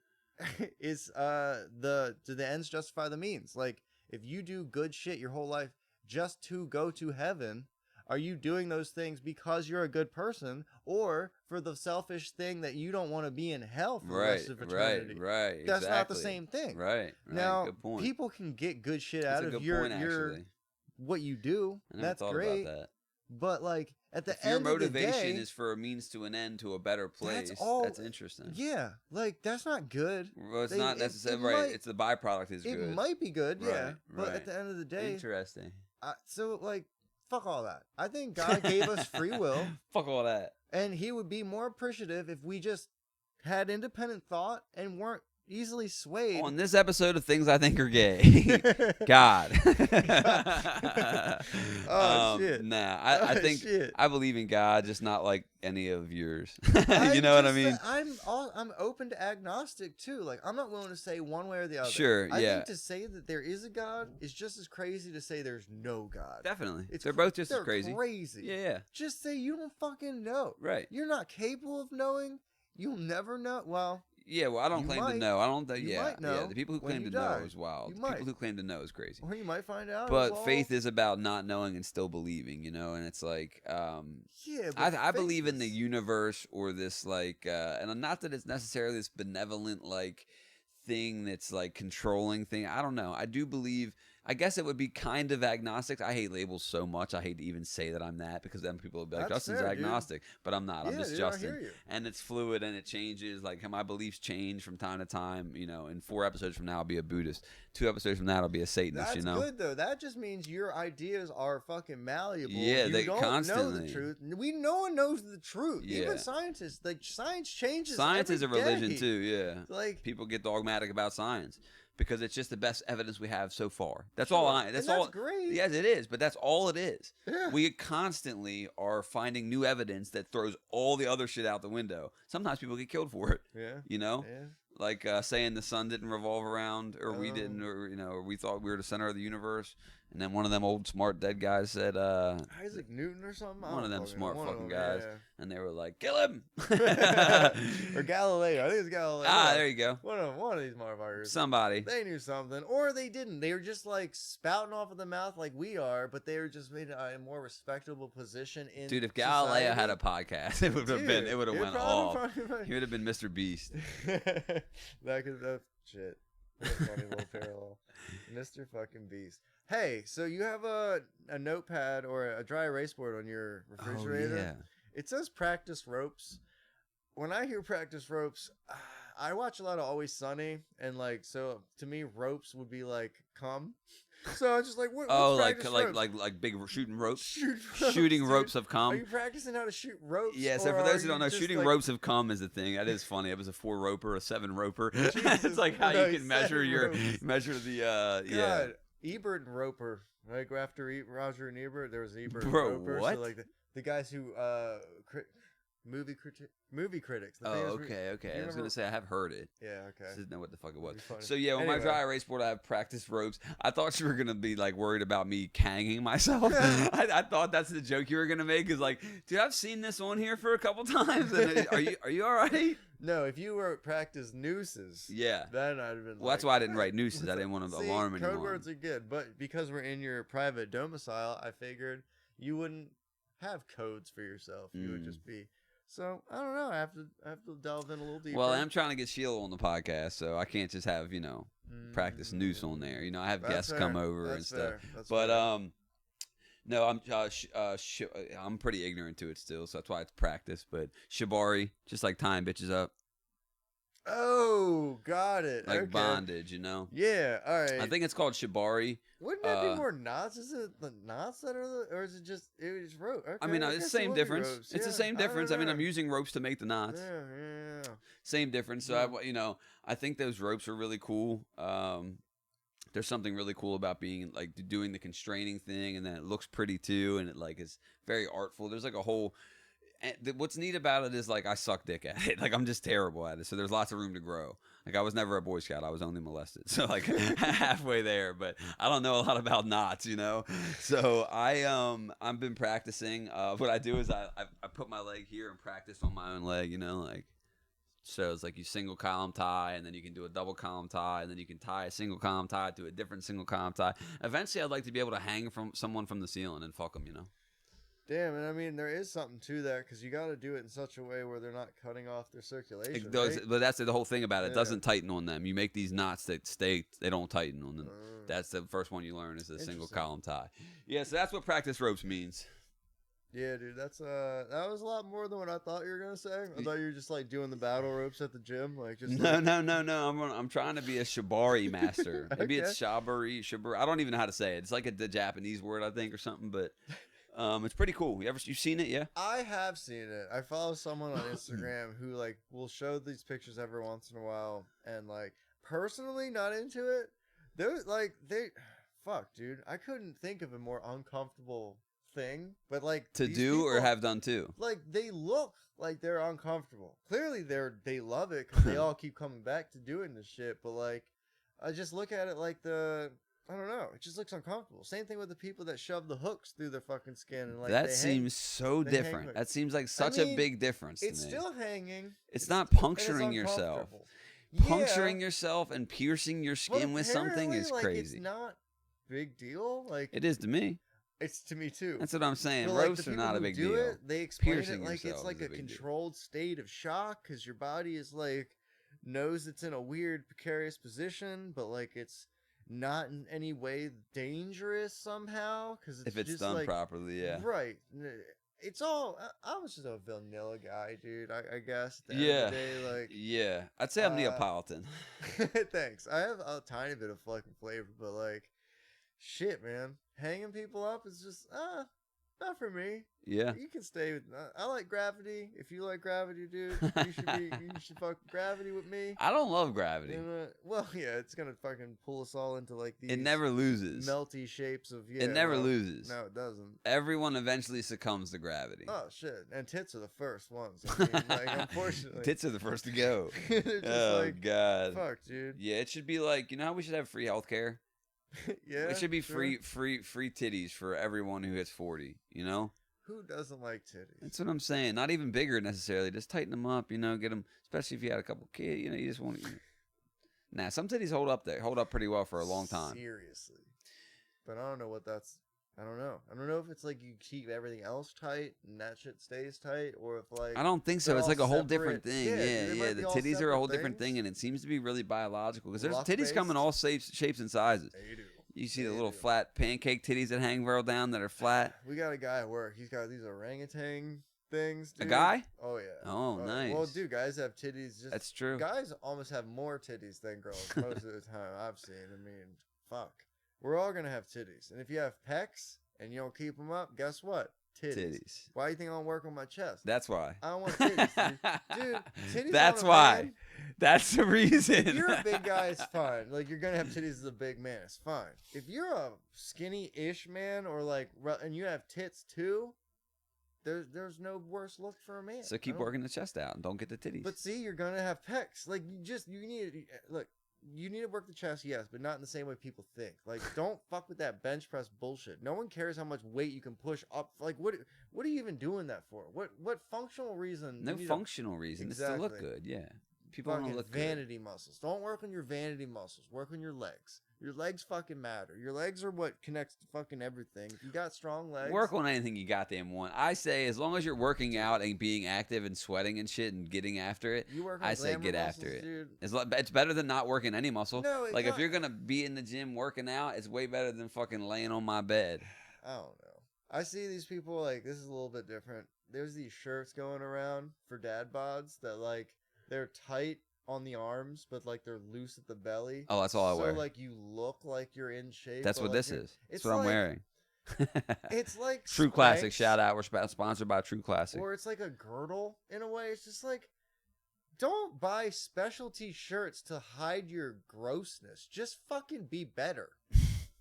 do the ends justify the means? Like, if you do good shit your whole life just to go to heaven, are you doing those things because you're a good person, or for the selfish thing that you don't want to be in hell for the rest of eternity? Right. That's not the same thing. Right. Now, good point. People can get good shit out of what you do. That's great. About that. But like at the if end your of the day, motivation is for a means to an end to a better place, that's interesting. Yeah, like that's not good. Well, it's not necessarily right. It's the byproduct is good. It might be good, yeah. But at the end of the day, interesting. So like, fuck all that. I think God gave us free will. Fuck all that. And he would be more appreciative if we just had independent thought and weren't easily swayed. On this episode of Things I Think Are Gay, God. Shit. Nah, I think shit. I believe in God, just not like any of yours. You know what I mean? I'm open to agnostic too. Like, I'm not willing to say one way or the other. Sure, I think to say that there is a God is just as crazy to say there's no God. Definitely. They're both just as crazy. Crazy. Yeah. Just say you don't fucking know. Right. You're not capable of knowing. You'll never know. Well. Yeah, well, I don't claim to know. I don't. Might know the people who claim to know is wild. People who claim to know is crazy. Or you might find out. But faith is about not knowing and still believing, you know. And it's like, I believe in the universe, or this like, and not that it's necessarily this benevolent like thing that's like controlling thing. I don't know. I do believe. I guess it would be kind of agnostic. I hate labels so much. I hate to even say that I'm that because then people will be like, That's Justin's fair, agnostic. But I'm not. I'm Yeah, just dude, I Justin. hear you. And it's fluid and it changes. Like my beliefs change from time to time. You know, in 4 episodes from now, I'll be a Buddhist. 2 episodes from now, I'll be a Satanist, That's you know? good, though. That just means your ideas are fucking malleable. Yeah, you they don't know constantly. the truth. No one knows the truth. Yeah. Even scientists. Like, science changes Science every is a religion, day. too, yeah. Like, People get dogmatic about science because it's just the best evidence we have so far. That's sure. all I. That's and all. that's great. Yes, it is, but that's all it is. Yeah. We constantly are finding new evidence that throws all the other shit out the window. Sometimes people get killed for it. Yeah. You know, Yeah. like saying the sun didn't revolve around, or we Oh. didn't, or or we thought we were the center of the universe, and then one of them old smart dead guys said, Isaac Newton or something? I one of don't them fucking smart know. One fucking of them, guys, yeah. and they were like, kill him. Or Galileo. I think it's Galileo. Ah, there you go. One of these motherfuckers. Somebody. They knew something, or they didn't. They were just like spouting off of the mouth like we are, but they were just made a more respectable position in. Dude, if Galileo had a society. podcast, it would have been. It would have went off. Probably. He would have been Mr. Beast. That could shit. What a funny little parallel, Mr. Fucking Beast. Hey, so you have a notepad or a dry erase board on your refrigerator? Oh, yeah. It says practice ropes. When I hear practice ropes, I watch a lot of Always Sunny, and like, so to me, ropes would be like cum. So I'm just like, what? Oh, what's like practice big shooting ropes. Shooting Shooting dude. ropes have Are come. you practicing how to shoot ropes? Yeah, so or for those are who don't you know, just, shooting like, ropes have come is a thing. That is funny. It was a 4 roper, a 7 roper. Jesus It's like how you Christ, can measure 7 your ropes. measure the yeah. God, Ebert and Roper. Like after Roger and Ebert, there was Ebert and Bro, Roper. what? So like the guys who movie critics. The Oh, famous okay. I was remember- gonna say I have heard it. Yeah, okay. I didn't know what the fuck it was. That'd be funny. So yeah, on my Anyway. dry erase board, I have practice ropes. I thought you were gonna be like worried about me hanging myself. I thought that's the joke you were gonna make. Is like, dude, I've seen this on here for a couple times. And are you all right? No, if you were practice nooses, Yeah. then I'd have been. Well, that's why I didn't write nooses. I didn't want to See, alarm anyone. Code words are good, but because we're in your private domicile, I figured you wouldn't have codes for yourself. You would just be. So I don't know. I have to delve in a little deeper. Well, I'm trying to get Sheila on the podcast, so I can't just have practice noose on there. I have That's guests fair. come over and That's stuff. fair. That's But fair. no, I'm pretty ignorant to it still, so that's why it's practice. But shibari, just like tying bitches up, Oh, got it. like Okay. bondage. Yeah. All right. I think it's called shibari. Wouldn't that be more knots? Is it the knots that are or is it just rope? Okay, I mean, I it's the guess it same would be difference. ropes. It's the Yeah, same difference. I mean, don't I'm know. using ropes to make the knots. Yeah. Same difference. So I think those ropes are really cool. There's something really cool about being like doing the constraining thing, and then it looks pretty too, and it like is very artful. There's like a whole. What's neat about it is like I suck dick at it. Like I'm just terrible at it. So there's lots of room to grow. Like I was never a Boy Scout. I was only molested. So like halfway there, but I don't know a lot about knots, So I've been practicing. What I do is I put my leg here and practice on my own leg. Like. So it's like you single column tie, and then you can do a double column tie, and then you can tie a single column tie to a different single column tie. Eventually, I'd like to be able to hang from someone from the ceiling and fuck them, Damn, and I mean there is something to that because you got to do it in such a way where they're not cutting off their circulation. Right? But that's the whole thing about it. It Yeah. doesn't tighten on them. You make these knots that stay; they don't tighten on them. That's the first one you learn is the single Interesting. column tie. Yeah, so that's what practice ropes means. Yeah, dude, that's that was a lot more than what I thought you were gonna say. I thought you were just like doing the battle ropes at the gym, like just. No. I'm trying to be a shibari master. Maybe it's shibari. I don't even know how to say it. It's like the Japanese word, I think, or something. But it's pretty cool. You seen it? Yeah. I have seen it. I follow someone on Instagram who like will show these pictures every once in a while, and like personally not into it. Fuck, dude. I couldn't think of a more uncomfortable thing, but like To these do or people, have done too. like they look like they're uncomfortable. Clearly they love it because they all keep coming back to doing this shit. But like, I just look at it like I don't know. It just looks uncomfortable. Same thing with the people that shove the hooks through their fucking skin and like That seems so they hang different. quick. That seems like such a mean, big difference to It's me. still hanging. It's not and it's puncturing yourself. uncomfortable. Puncturing yourself and piercing your Well, skin with something apparently, is like, crazy. It's not big deal. Like It is to me. it's to me too. That's what I'm saying. But, like, the Ropes are people not a who big do deal. It, they explain Piercing it like it's yourself like is a a big deal. controlled state of shock because your body is like knows it's in a weird precarious position, but like it's not in any way dangerous somehow, because it's If it's just done like properly, yeah. right. It's all. I was just a vanilla guy, dude. I guess at the end Yeah. of the day, like, Yeah. I'd say I'm Neapolitan. thanks. I have a tiny bit of fucking flavor, but like, shit, man, hanging people up is just not for me. Yeah. You can stay with. I like gravity. If you like gravity, dude, you should fuck gravity with me. I don't love gravity. Well, yeah, it's gonna fucking pull us all into like these. It never loses. Melty shapes of It never loses. No, it doesn't. Everyone eventually succumbs to gravity. Oh shit! And tits are the first ones. I mean, like, unfortunately, Tits are the first to go. They're just Oh like, God. fuck, dude. Yeah, it should be like, you know how we should have free healthcare? Yeah, it should be sure. free titties for everyone who hits 40, you know? Who doesn't like titties? That's what I'm saying. Not even bigger necessarily. Just tighten them up, you know, get them, especially if you had a couple kids, you know, you just want to. Nah, some titties hold up pretty well for a long time. Seriously. But I don't know what that's. I don't know. I don't know if it's like you keep everything else tight and that shit stays tight, or if like. I don't think so. they're It's all like a whole separate. different thing. Yeah. The titties are a whole different things. thing, and it seems to be really biological because there's Luck-based? titties come in all shapes and sizes. They do. You see the They little do. flat pancake titties that hang well down that are flat. We got a guy at work. He's got these orangutan things. A Dude. guy? Oh yeah. Oh, nice. Well, dude, guys have titties. Just That's true. Guys almost have more titties than girls most of the time I've seen. I mean, fuck. We're all gonna have titties, and if you have pecs and you don't keep them up, guess what? Titties. Why do you think I don't work on my chest? That's why. I don't want titties, dude. Titties. That's on a why. man, That's the reason. if you're a big guy, it's fine. Like, you're gonna have titties as a big man, it's fine. If you're a skinny-ish man, or like, and you have tits too, there's no worse look for a man. So keep working the chest out and don't get the titties. But see, you're gonna have pecs. Like, you need look. You need to work the chest, yes, but not in the same way people think. Like, don't fuck with that bench press bullshit. No one cares how much weight you can push up. Like, what are you even doing that for? What functional reason? No functional reason. Exactly. It's to look good. Yeah. People want to look vanity muscles. Don't work on your vanity muscles. Work on your legs. Your legs fucking matter. Your legs are what connects to fucking everything. If you got strong legs, good. Work on anything you goddamn want. I say as long as you're working out and being active and sweating and shit and getting after it, You work on I say glamour get muscles, after it. dude. It's better than not working any muscle. No, like if you're gonna be in the gym working out, it's way better than fucking laying on my bed. I don't know. I see these people, like, this is a little bit different. There's these shirts going around for dad bods that, like, they're tight on the arms, but like they're loose at the belly. Oh, that's all I wear. So like you look like you're in shape. That's but, what like, this is. That's it's what I'm like- wearing. It's like True Classic. Spanx, Shout out. We're sponsored by True Classic. or it's like a girdle in a way. It's just like, don't buy specialty shirts to hide your grossness. Just fucking be better.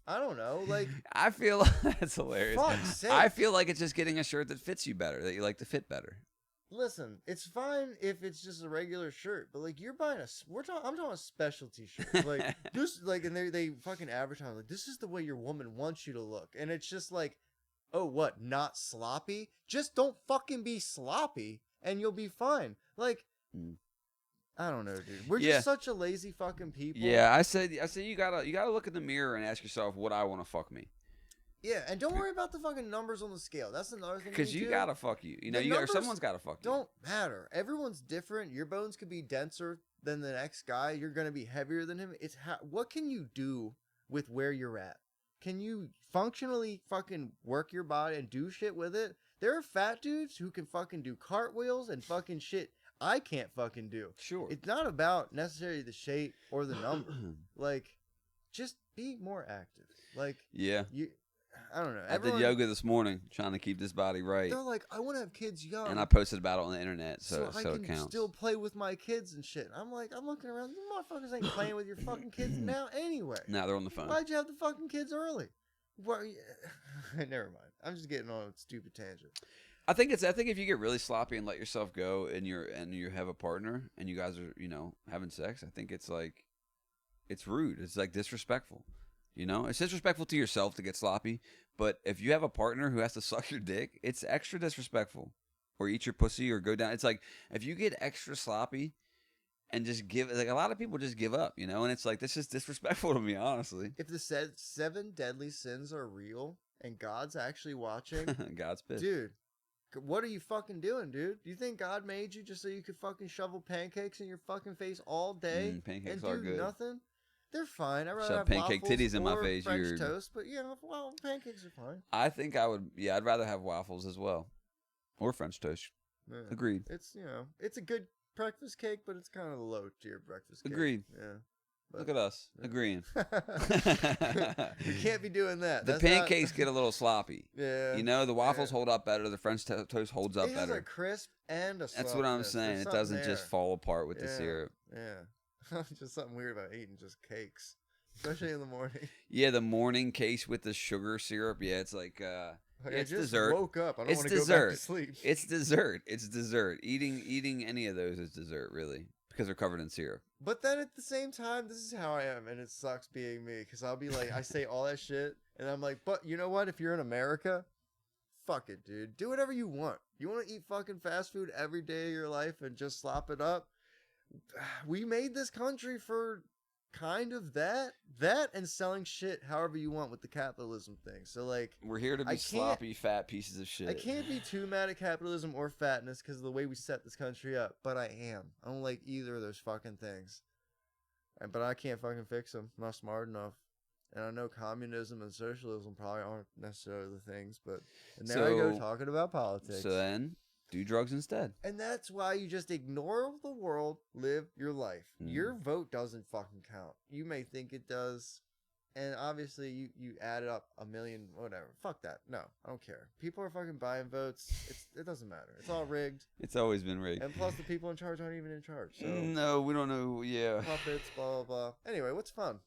I don't know. Like, I feel that's hilarious. fuck's sake. I feel like it's just getting a shirt that fits you better, that you like to fit better. Listen, it's fine if it's just a regular shirt, but like you're buying I'm talking specialty shirts. Like this, like, and they fucking advertise like this is the way your woman wants you to look, and it's just like, oh, what? Not sloppy? Just don't fucking be sloppy, and you'll be fine. Like, I don't know, dude. We're just such a lazy fucking people. Yeah, I said you gotta look in the mirror and ask yourself, would I want to fuck me? Yeah, and don't worry about the fucking numbers on the scale. That's another thing. Because you gotta fuck you. You know, The or numbers someone's gotta fuck you. Don't matter. Everyone's different. Your bones could be denser than the next guy. You're gonna be heavier than him. It's what can you do with where you're at? Can you functionally fucking work your body and do shit with it? There are fat dudes who can fucking do cartwheels and fucking shit I can't fucking do. Sure. It's not about necessarily the shape or the number. Like, just be more active. Like, Yeah. I don't know. I did yoga this morning, trying to keep this body right. They're like, I want to have kids young. And I posted about it on the internet, so I it can counts. still play with my kids and shit. I'm like, I'm looking around. You motherfuckers ain't playing with your fucking kids now anyway. Now they're on the phone. Why'd you have the fucking kids early? Well, never mind. I'm just getting on a stupid tangent. I think if you get really sloppy and let yourself go, and you have a partner and you guys are having sex, I think it's like it's rude. It's like disrespectful. It's disrespectful to yourself to get sloppy, but if you have a partner who has to suck your dick, it's extra disrespectful. Or eat your pussy or go down. It's like if you get extra sloppy and just give, like a lot of people just give up, and it's like this is disrespectful to me, honestly. If the 7 deadly sins are real and God's actually watching, God's pissed. dude, what are you fucking doing, dude? Do you think God made you just so you could fucking shovel pancakes in your fucking face all day Pancakes and are do good. nothing? They're fine. I'd rather Shove have pancake waffles titties in my or face, French you're- toast, but well, pancakes are fine. I think I would. Yeah, I'd rather have waffles as well, or French toast. Yeah. Agreed. It's it's a good breakfast cake, but it's kind of low tier breakfast cake. Agreed. Yeah. But, Look at us agreeing. We can't be doing that. The That's pancakes get a little sloppy. Yeah. You know, the waffles hold up better. The French toast holds up it has better. a crisp and a That's what I'm softness. saying. There's It doesn't something just there. fall apart with the syrup. Yeah. Just something weird about eating just cakes, especially in the morning. Yeah, the morning case with the sugar syrup. Yeah, it's like Like, it's I just dessert. woke up. I don't It's want to go back dessert. to sleep. It's dessert. It's dessert. Eating any of those is dessert, really, because they're covered in syrup. But then at the same time, this is how I am, and it sucks being me, because I'll be like, I say all that shit, and I'm like, but you know what? If you're in America, fuck it, dude. Do whatever you want. You want to eat fucking fast food every day of your life and just slop it up? We made this country for kind of that and selling shit however you want with the capitalism thing. So like, We're here to be sloppy, fat pieces of shit. I can't be too mad at capitalism or fatness because of the way we set this country up, but I am. I don't like either of those fucking things. But I can't fucking fix them. I'm not smart enough. And I know communism and socialism probably aren't necessarily the things, but and there I go talking about politics. So then, do drugs instead. And that's why you just ignore the world, live your life. Your vote doesn't fucking count. You may think it does. And obviously you added up a million, whatever. Fuck that. No, I don't care. People are fucking buying votes. It doesn't matter. It's all rigged. It's always been rigged. And plus the people in charge aren't even in charge. So no, we don't know. Yeah. puppets, blah, blah, blah. Anyway, what's fun?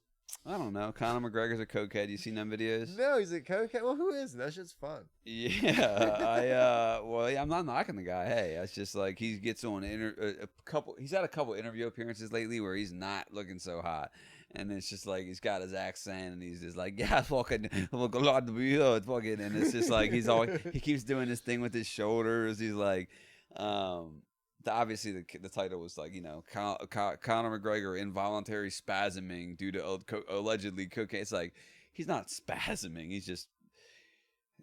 I don't know. Conor McGregor's a cokehead. You seen them videos? No, he's a cokehead. Well, who isn't? That shit's fun. Yeah, well, I'm not knocking the guy. Hey, it's just like he gets on he's had a couple interview appearances lately where he's not looking so hot. And it's just like he's got his accent and he's just like, yeah, fucking, fucking, and it's just like he keeps doing this thing with his shoulders. He's like, obviously the title was like, you know, Conor McGregor involuntary spasming due to allegedly cocaine. It's like he's not spasming. He's just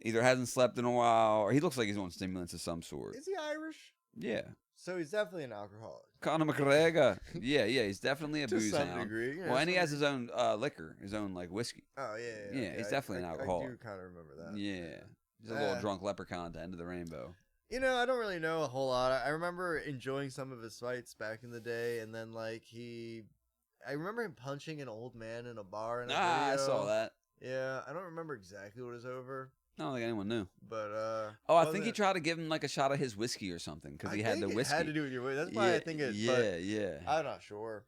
either hasn't slept in a while or he looks like he's on stimulants of some sort. Is he Irish? Yeah. So he's definitely an alcoholic. Conor McGregor. Yeah, he's definitely a To booze some hound. degree. Yeah, Well, and he has his own liquor, his own like whiskey. Oh, yeah. Yeah, he's definitely an alcoholic. I do kind of remember that. Yeah. He's a little drunk leprechaun at the end of the rainbow. You know, I don't really know a whole lot. I remember enjoying some of his fights back in the day, and then like I remember him punching an old man in a bar in a video. I saw that. Yeah, I don't remember exactly what it was over, I don't think anyone knew. but I think he tried to give him like a shot of his whiskey or something because he had the whiskey. It had to do with your whiskey. That's why I think it. Yeah. I'm not sure.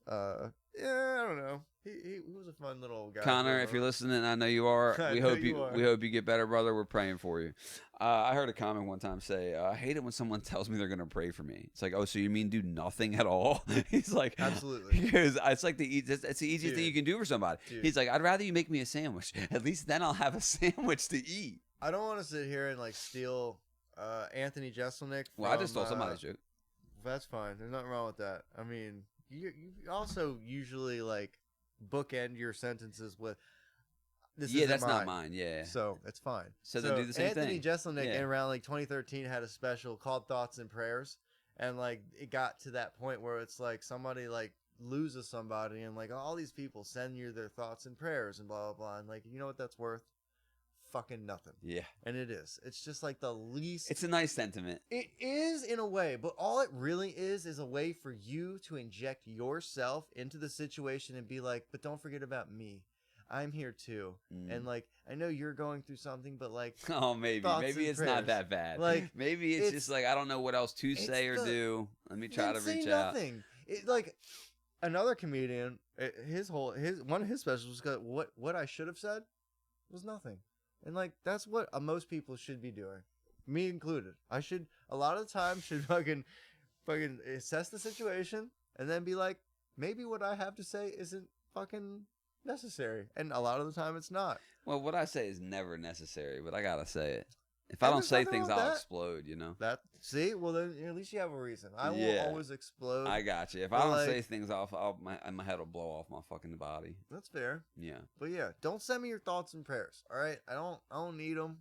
Yeah, I don't know. He was a fun little guy. Connor, if you're listening, I know you are. I We know hope you are. we hope you get better, brother. We're praying for you. I heard a comment one time say, "I hate it when someone tells me they're gonna pray for me." It's like, oh, so you mean do nothing at all? He's like, Absolutely. because it's like it's the easiest thing you can do for somebody. Dude. He's like, I'd rather you make me a sandwich. At least then I'll have a sandwich to eat. I don't want to sit here and like steal Anthony Jeselnik. Well, I just stole somebody's joke. That's fine. There's nothing wrong with that. I mean, you also usually like bookend your sentences with this. Yeah, isn't that's not mine. mine. Yeah. So it's fine. So then do the same Anthony thing. Jeselnik Yeah. in around like 2013 had a special called Thoughts and Prayers, and like it got to that point where it's like somebody like loses somebody, and like all these people send you their thoughts and prayers and blah blah blah, and like you know what that's worth? Fucking nothing. Yeah. And it is. It's just like the least. It's a nice sentiment. It is in a way, but all it really is a way for you to inject yourself into the situation and be like, but don't forget about me. I'm here too. And like, I know you're going through something, but like, Oh, maybe it's prayers. not that bad. Like, maybe it's just like I don't know what else to say or do. Let me try to say reach out. nothing. It, like another comedian, one of his specials was called, what I should have said was nothing. And like that's what most people should be doing, me included. I should a lot of the time should fucking assess the situation and then be like, maybe what I have to say isn't fucking necessary, and a lot of the time it's not. Well, what I say is never necessary, but I gotta say it. If I And don't there's say nothing things, wrong with I'll that. explode. You know. That see, well then at least you have a reason. I will Yeah. always explode. I got you. If But, I don't like- say things, my head will blow off my fucking body. That's fair. Yeah. But yeah, don't send me your thoughts and prayers. All right, I don't need them.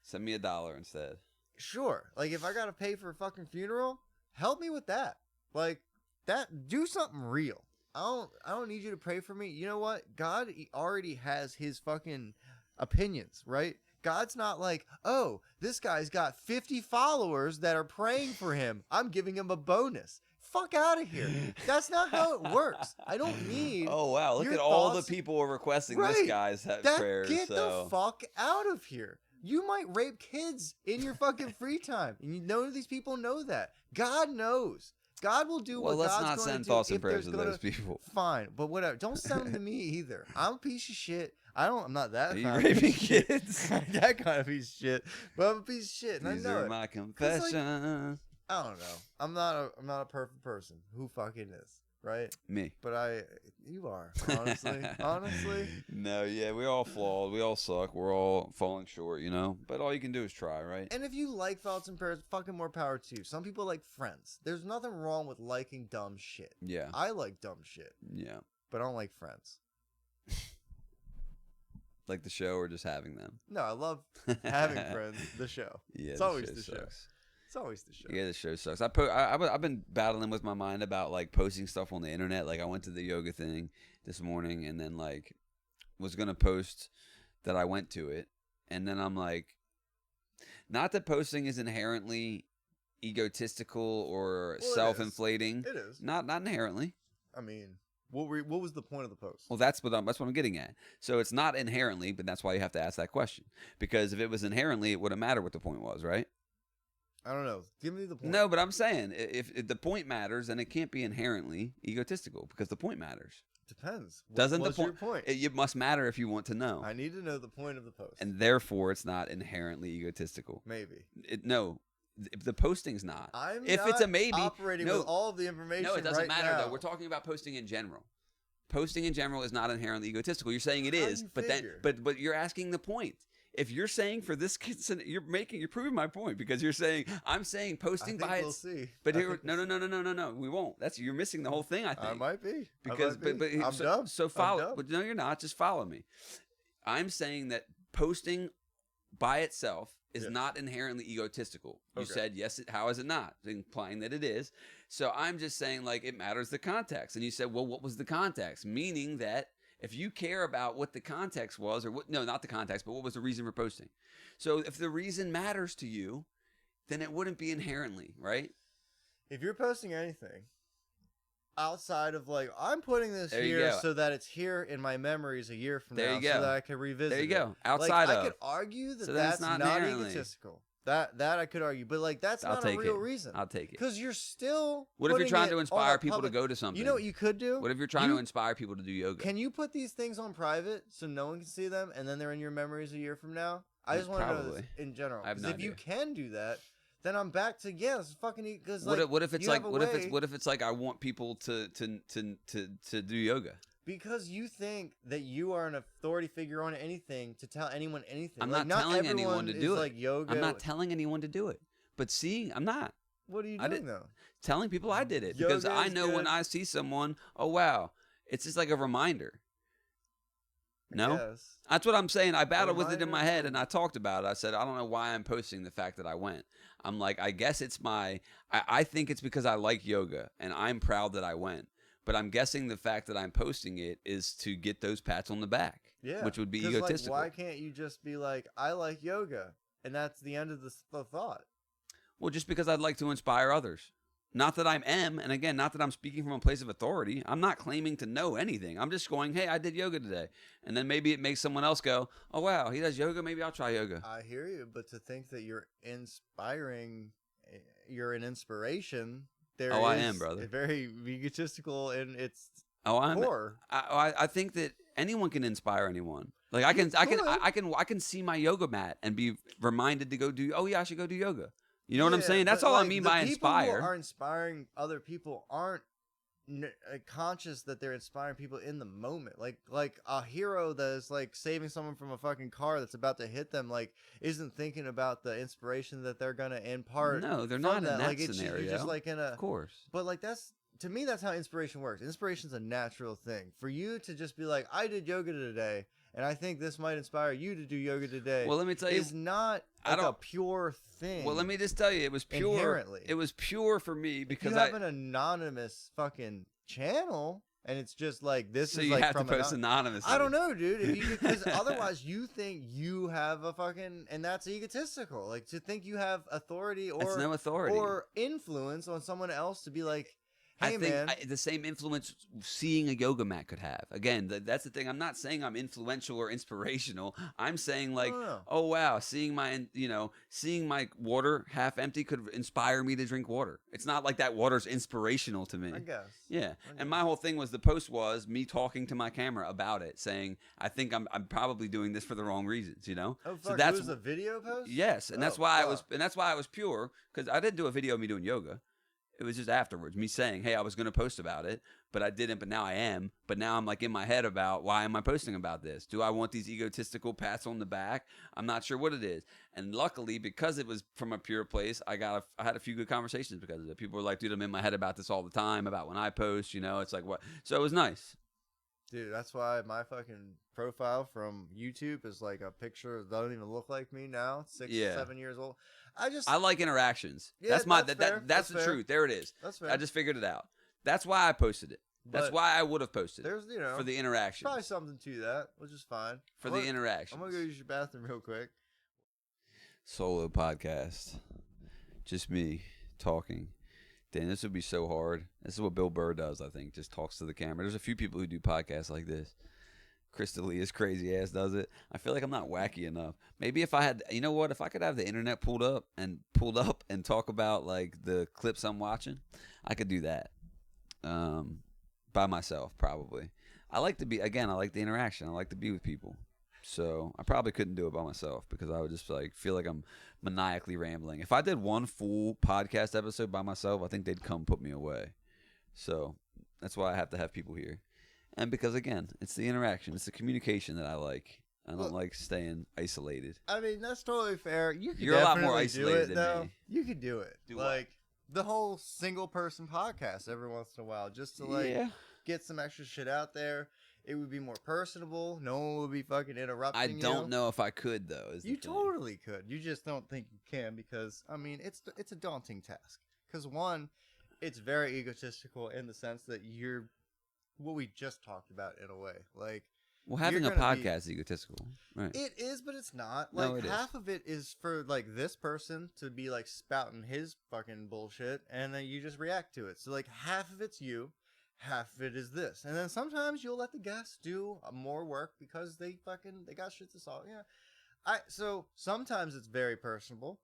Send me $1 instead. Sure. Like if I gotta pay for a fucking funeral, help me with that. Like that. Do something real. I don't need you to pray for me. You know what? God already has his fucking opinions, right? God's not like, oh, this guy's got 50 followers that are praying for him. I'm giving him a bonus. Fuck out of here. That's not how it works. I don't need. Oh wow! Look your at all the thoughts. people who are requesting Right. this guy's prayers. Get So the fuck out of here. You might rape kids in your fucking free time, and you know these people know that. God knows. God will do well, what let's God's not going send to do thoughts if and prayers to there's those people. Fine, but whatever. Don't send them to me either. I'm a piece of shit. I'm not that Are you kind raping of piece of shit. kids? That kind of piece of shit. But I'm a piece of shit, and These I know are it. my confessions. I don't know. I'm not a perfect person. Who fucking is, right? Me. But you are, honestly. Honestly. No, yeah, we're all flawed. We all suck. We're all falling short, you know? But all you can do is try, right? And if you like thoughts and prayers, fucking more power to you. Some people like Friends. There's nothing wrong with liking dumb shit. Yeah. I like dumb shit, Yeah. but I don't like Friends. Like the show or just having them? No, I love having Friends. The show. Yeah, It's the always show the show. sucks. It's always the show. Yeah, the show sucks. I've been battling with my mind about like posting stuff on the internet. Like I went to the yoga thing this morning and then like was gonna post that I went to it, and then I'm like, not that posting is inherently egotistical or Well, self-inflating. It is. Not inherently. I mean, what was the point of the post? Well, that's what I'm getting at. So it's not inherently, but that's why you have to ask that question. Because if it was inherently, it wouldn't matter what the point was, right? I don't know. Give me the point. No, but I'm saying if the point matters, then it can't be inherently egotistical because the point matters. Depends. Doesn't What's the your point? It must matter if you want to know. I need to know the point of the post. And therefore, it's not inherently egotistical. Maybe. No, if the posting's not. If not it's a maybe, operating no, with all of the information. no, it doesn't right matter now. though. We're talking about posting in general. Posting in general is not inherently egotistical. You're saying it How do is, you but figure? but you're asking the point. If you're saying for this kid, you're proving my point because you're saying I'm saying posting I think by we'll its. see. But I here, think no, we won't. You're missing the whole thing. I think I might be. because but I'm so, dumb. So I'm follow. dumb. But no, you're not. Just follow me. I'm saying that posting by itself is Yes. not inherently egotistical. You Okay. said yes. How is it not? Implying that it is. So I'm just saying like it matters the context. And you said, well, what was the context? Meaning that if you care about what the context was, or what, no, not the context, but what was the reason for posting? So if the reason matters to you, then it wouldn't be inherently, right? If you're posting anything outside of like, I'm putting this There you here go. so that it's here in my memories a year from There now, you go. so that I can revisit. There you it. go. Outside like, of. I could argue that So then it's that's not not inherently. egotistical. That I could argue, but like that's I'll not take a real it. reason. I'll take it. Because you're still. What if you're putting trying it to on inspire a people to public- go to something? You know what you could do? What if you're trying to inspire people to do yoga? Can you put these things on private so no one can see them, and then they're in your memories a year from now? I just want to know Probably. this in general. I have 'Cause no if you idea. can do that, then I'm back to yes, fucking because like What if it's you like have a what way- if it's like I want people to do yoga? because you think that you are an authority figure on anything to tell anyone anything. I'm like, not telling everyone anyone to is do it. Like yoga. I'm not telling anyone to do it. But see, I'm not What are you I doing did- though? telling people I did it because Yoga I is know when good. I see someone, oh wow, it's just like a reminder. No? Yes. That's what I'm saying. I battled with it in reminder my head from- and I talked about it. I said, I don't know why I'm posting the fact that I went. I'm like, I guess it's I think it's because I like yoga and I'm proud that I went. But I'm guessing the fact that I'm posting it is to get those pats on the back. Yeah. Which would be 'Cause, egotistical. Like, why can't you just be like, I like yoga, and that's the end of the thought? Well, just because I'd like to inspire others. Not that I am, and again, not that I'm speaking from a place of authority. I'm not claiming to know anything. I'm just going, hey, I did yoga today. And then maybe it makes someone else go, oh, wow, he does yoga. Maybe I'll try yoga. I hear you, but to think that you're inspiring, you're an inspiration. Oh, I am, brother. Very egotistical in its Oh, I'm. core. I think that anyone can inspire anyone. Like You I can see my yoga mat and be reminded to go do. Oh yeah, I should go do yoga. You know what I'm Yeah, saying? That's but, all I like, mean the by people inspire. who are inspiring other people aren't conscious that they're inspiring people in the moment. Like a hero that is like saving someone from a fucking car that's about to hit them. Like isn't thinking about the inspiration that they're gonna impart. No, they're from not in that Like it's scenario. You're just like in a. Of course. But like that's. To me, that's how inspiration works. Inspiration's a natural thing. For you to just be like, I did yoga today, and I think this might inspire you to do yoga today. Well, let me tell you, is not I like a don't- pure thing. Well, let me just tell you, it was pure. Inherently. It was pure for me If because you have an anonymous fucking channel and it's just like this So is you like have to from post anonymously. I don't know, dude. If you because otherwise you think you have a fucking and that's egotistical. Like to think you have authority That's no authority. or influence on someone else to be like, hey, I think man. the same influence seeing a yoga mat could have. Again, that's the thing. I'm not saying I'm influential or inspirational. I'm saying like, No. oh wow, seeing my water half empty could inspire me to drink water. It's not like that water's inspirational to me. I guess. Yeah. And my whole thing was the post was me talking to my camera about it, saying I think I'm probably doing this for the wrong reasons. Oh fuck! So that's it was a video post. Yes, and that's why I was pure because I didn't do a video of me doing yoga. It was just afterwards, me saying, hey, I was going to post about it, but I didn't, but now I am. But now I'm like in my head about why am I posting about this? Do I want these egotistical pats on the back? I'm not sure what it is. And luckily, because it was from a pure place, I had a few good conversations because of it. People were like, dude, I'm in my head about this all the time, about when I post, it's like what? So it was nice. Dude, that's why my fucking profile from YouTube is like a picture that doesn't even look like me now. 7 years old. I like interactions. Yeah, that's the truth. There it is. That's fair. I just figured it out. That's why I posted it. That's why I would have posted it. There's for the interaction. Probably something to that, which is fine. For the interaction. I'm gonna go use your bathroom real quick. Solo podcast. Just me talking. Damn, this would be so hard. This is what Bill Burr does, I think. Just talks to the camera. There's a few people who do podcasts like this. Chris D'Elia's crazy ass does it. I feel like I'm not wacky enough. Maybe if I had, if I could have the internet pulled up and talk about like the clips I'm watching, I could do that by myself probably. I like the interaction. I like to be with people. So I probably couldn't do it by myself because I would just like feel like I'm maniacally rambling. If I did one full podcast episode by myself, I think they'd come put me away. So that's why I have to have people here. And because, again, it's the interaction. It's the communication that I like. I don't like staying isolated. I mean, that's totally fair. You're a lot more isolated than me. You could do it. Do like, the whole single-person podcast every once in a while just to, get some extra shit out there. It would be more personable. No one would be fucking interrupting you. I don't know if I could, though. You totally could. You just don't think you can because, I mean, it's a daunting task. Because, one, it's very egotistical in the sense that you're what we just talked about in a way. Like, well, having a podcast is egotistical. Right. It is, but it's not. Like, no, half of it is for, like, this person to be, like, spouting his fucking bullshit, and then you just react to it. So, like, half of it's you, half of it is this. And then sometimes you'll let the guests do more work because they got shit to solve. Yeah. So, sometimes it's very personable.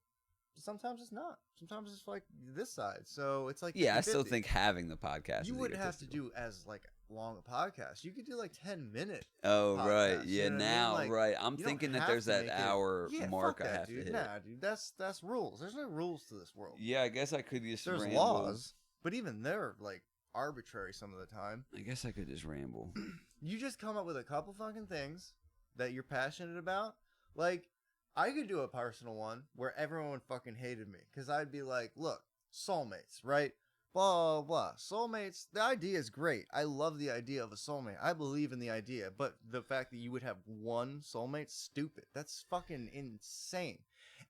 Sometimes it's not. Sometimes it's like this side. So it's like 50-50. I still think having the podcast. You wouldn't have to do as like long a podcast. You could do like 10-minute. Oh podcasts, right, yeah. You know now, like, right. I'm thinking that there's that hour mark I have dude. to hit. Nah, dude. That's rules. There's no rules to this world. Yeah, I guess I could just. There's ramble. laws, but even they're like arbitrary some of the time. I guess I could just ramble. You just come up with a couple fucking things that you're passionate about, like. I could do a personal one where everyone fucking hated me because I'd be like, look, soulmates, right? Blah, blah, blah. Soulmates, the idea is great. I love the idea of a soulmate. I believe in the idea, but the fact that you would have one soulmate, stupid. That's fucking insane.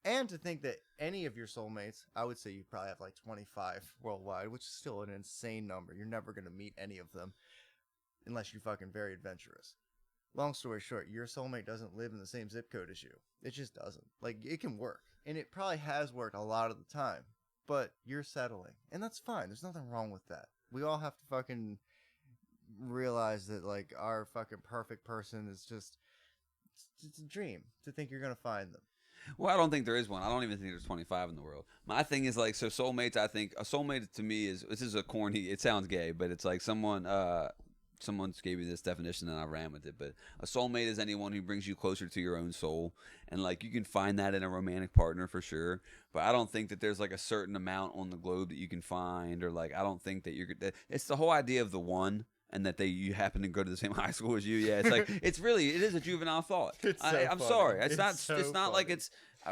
And to think that any of your soulmates, I would say you probably have like 25 worldwide, which is still an insane number. You're never going to meet any of them unless you're fucking very adventurous. Long story short, your soulmate doesn't live in the same zip code as you. It just doesn't. Like, it can work. And it probably has worked a lot of the time. But you're settling. And that's fine. There's nothing wrong with that. We all have to fucking realize that, like, our fucking perfect person is just... It's a dream to think you're going to find them. Well, I don't think there is one. I don't even think there's 25 in the world. My thing is, like, so soulmates, I think... A soulmate to me is... This is a corny... It sounds gay, but it's like someone gave me this definition and I ran with it, but a soulmate is anyone who brings you closer to your own soul, and like you can find that in a romantic partner for sure, but I don't think that there's like a certain amount on the globe that you can find, or like I don't think that it's the whole idea of the one and that you happen to go to the same high school as you. Yeah, it's like it is a juvenile thought. I'm sorry, it's not like it's.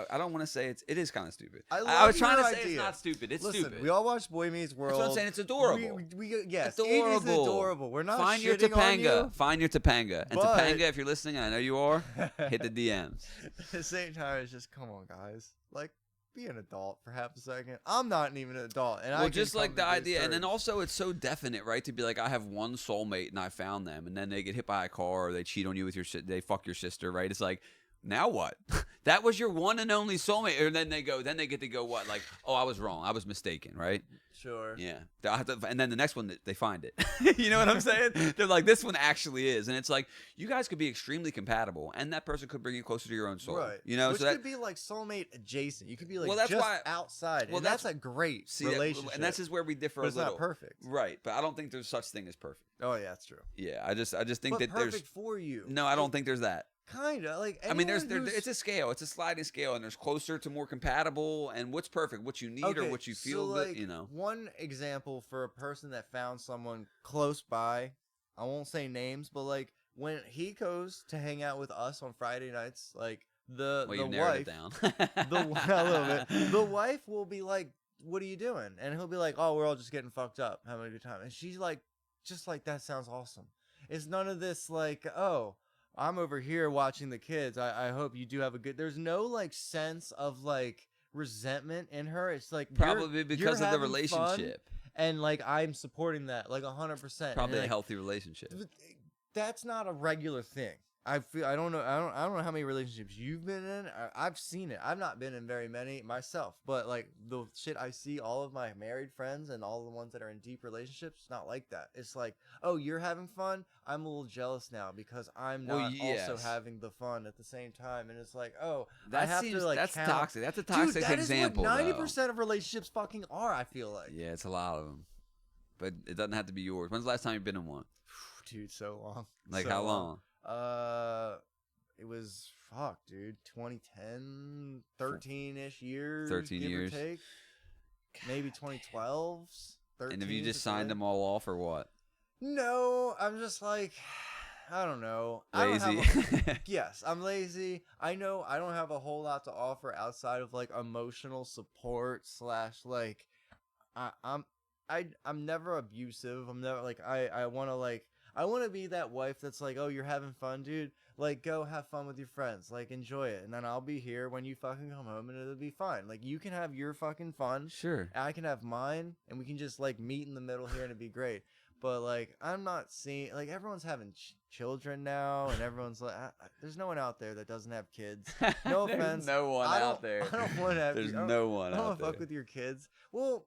I don't want to say it is kind of stupid. I was trying to say it's not stupid. It's stupid. We all watch Boy Meets World. That's what I'm saying. It's adorable. Yes, adorable. It is adorable. We're not Find your shitting on you. Topanga. Find your Topanga. And but... Topanga, if you're listening, and I know you are, hit the DMs. At the same time, it's just, come on, guys. Like, be an adult for half a second. I'm not even an adult, and well, I just can like come the to these idea, and then terms. also it's so definite, right? To be like, I have one soulmate and I found them, and then they get hit by a car or they cheat on you with they fuck your sister, right? It's like, now what? That was your one and only soulmate, and then they get to go what? Like, oh, I was wrong, I was mistaken, right? Sure. Yeah, and then the next one they find it. You know what I'm saying? They're like, this one actually is, and it's like you guys could be extremely compatible, and that person could bring you closer to your own soul. Right. You know, which so that could be like soulmate adjacent. You could be like Well, that's just why- outside. well, and that's- that's a great see relationship. and that's just where we differ but a it's little. not perfect. Right, but I don't think there's such thing as perfect. Oh yeah, that's true. Yeah, I just think But that perfect there's for you. no, I don't think there's that. Kinda like. I mean, anyone who's- it's a scale, it's a sliding scale, and there's closer to more compatible, and what's perfect, what you need or what you feel so, good, like, you know. One example for a person that found someone close by, I won't say names, but like when he goes to hang out with us on Friday nights, like Well, the you narrowed wife, it down. a little bit, the wife will be like, "What are you doing?" And he'll be like, "Oh, we're all just getting fucked up, having a good time." And she's like, "Just like that sounds awesome." It's none of this like, "Oh, I'm over here watching the kids. I hope you do have a good." There's no like sense of like resentment in her. It's like Probably you're because of the having relationship. fun, and like I'm supporting that like 100%. Probably and, a like, healthy relationship. that's not a regular thing. I feel I don't know how many relationships you've been in. I've seen it. I've not been in very many myself, but like the shit I see all of my married friends and all the ones that are in deep relationships, it's not like that. It's like, oh, you're having fun. I'm a little jealous now because I'm Well, not also yes. having the fun at the same time, and it's like, oh, That I have seems to like that's count. toxic. That's a Dude, toxic that example. is what though. 90% of relationships fucking are. I feel like, Yeah, it's a lot of them, but it doesn't have to be yours. When's the last time you've been in one? dude, so long. Like So how long? It was fuck, dude, 2010, 13-ish years. 13 give years. Or take. Maybe 2012. And have you just signed them all off or what? No, I'm just like, I don't know. I don't Lazy. have yes, I'm lazy. I know I don't have a whole lot to offer outside of like emotional support / like I'm never abusive. I'm never like I want to be that wife that's like, oh, you're having fun, dude. Like, go have fun with your friends. Like, enjoy it. And then I'll be here when you fucking come home and it'll be fine. Like, you can have your fucking fun. Sure. I can have mine. And we can just, like, meet in the middle here and it'd be great. But, like, I'm not seeing... Like, everyone's having children now. And everyone's like... there's no one out there that doesn't have kids. No There's offense. no one out there. I don't want to have... There's no one I don't out want to there. fuck with your kids. Well...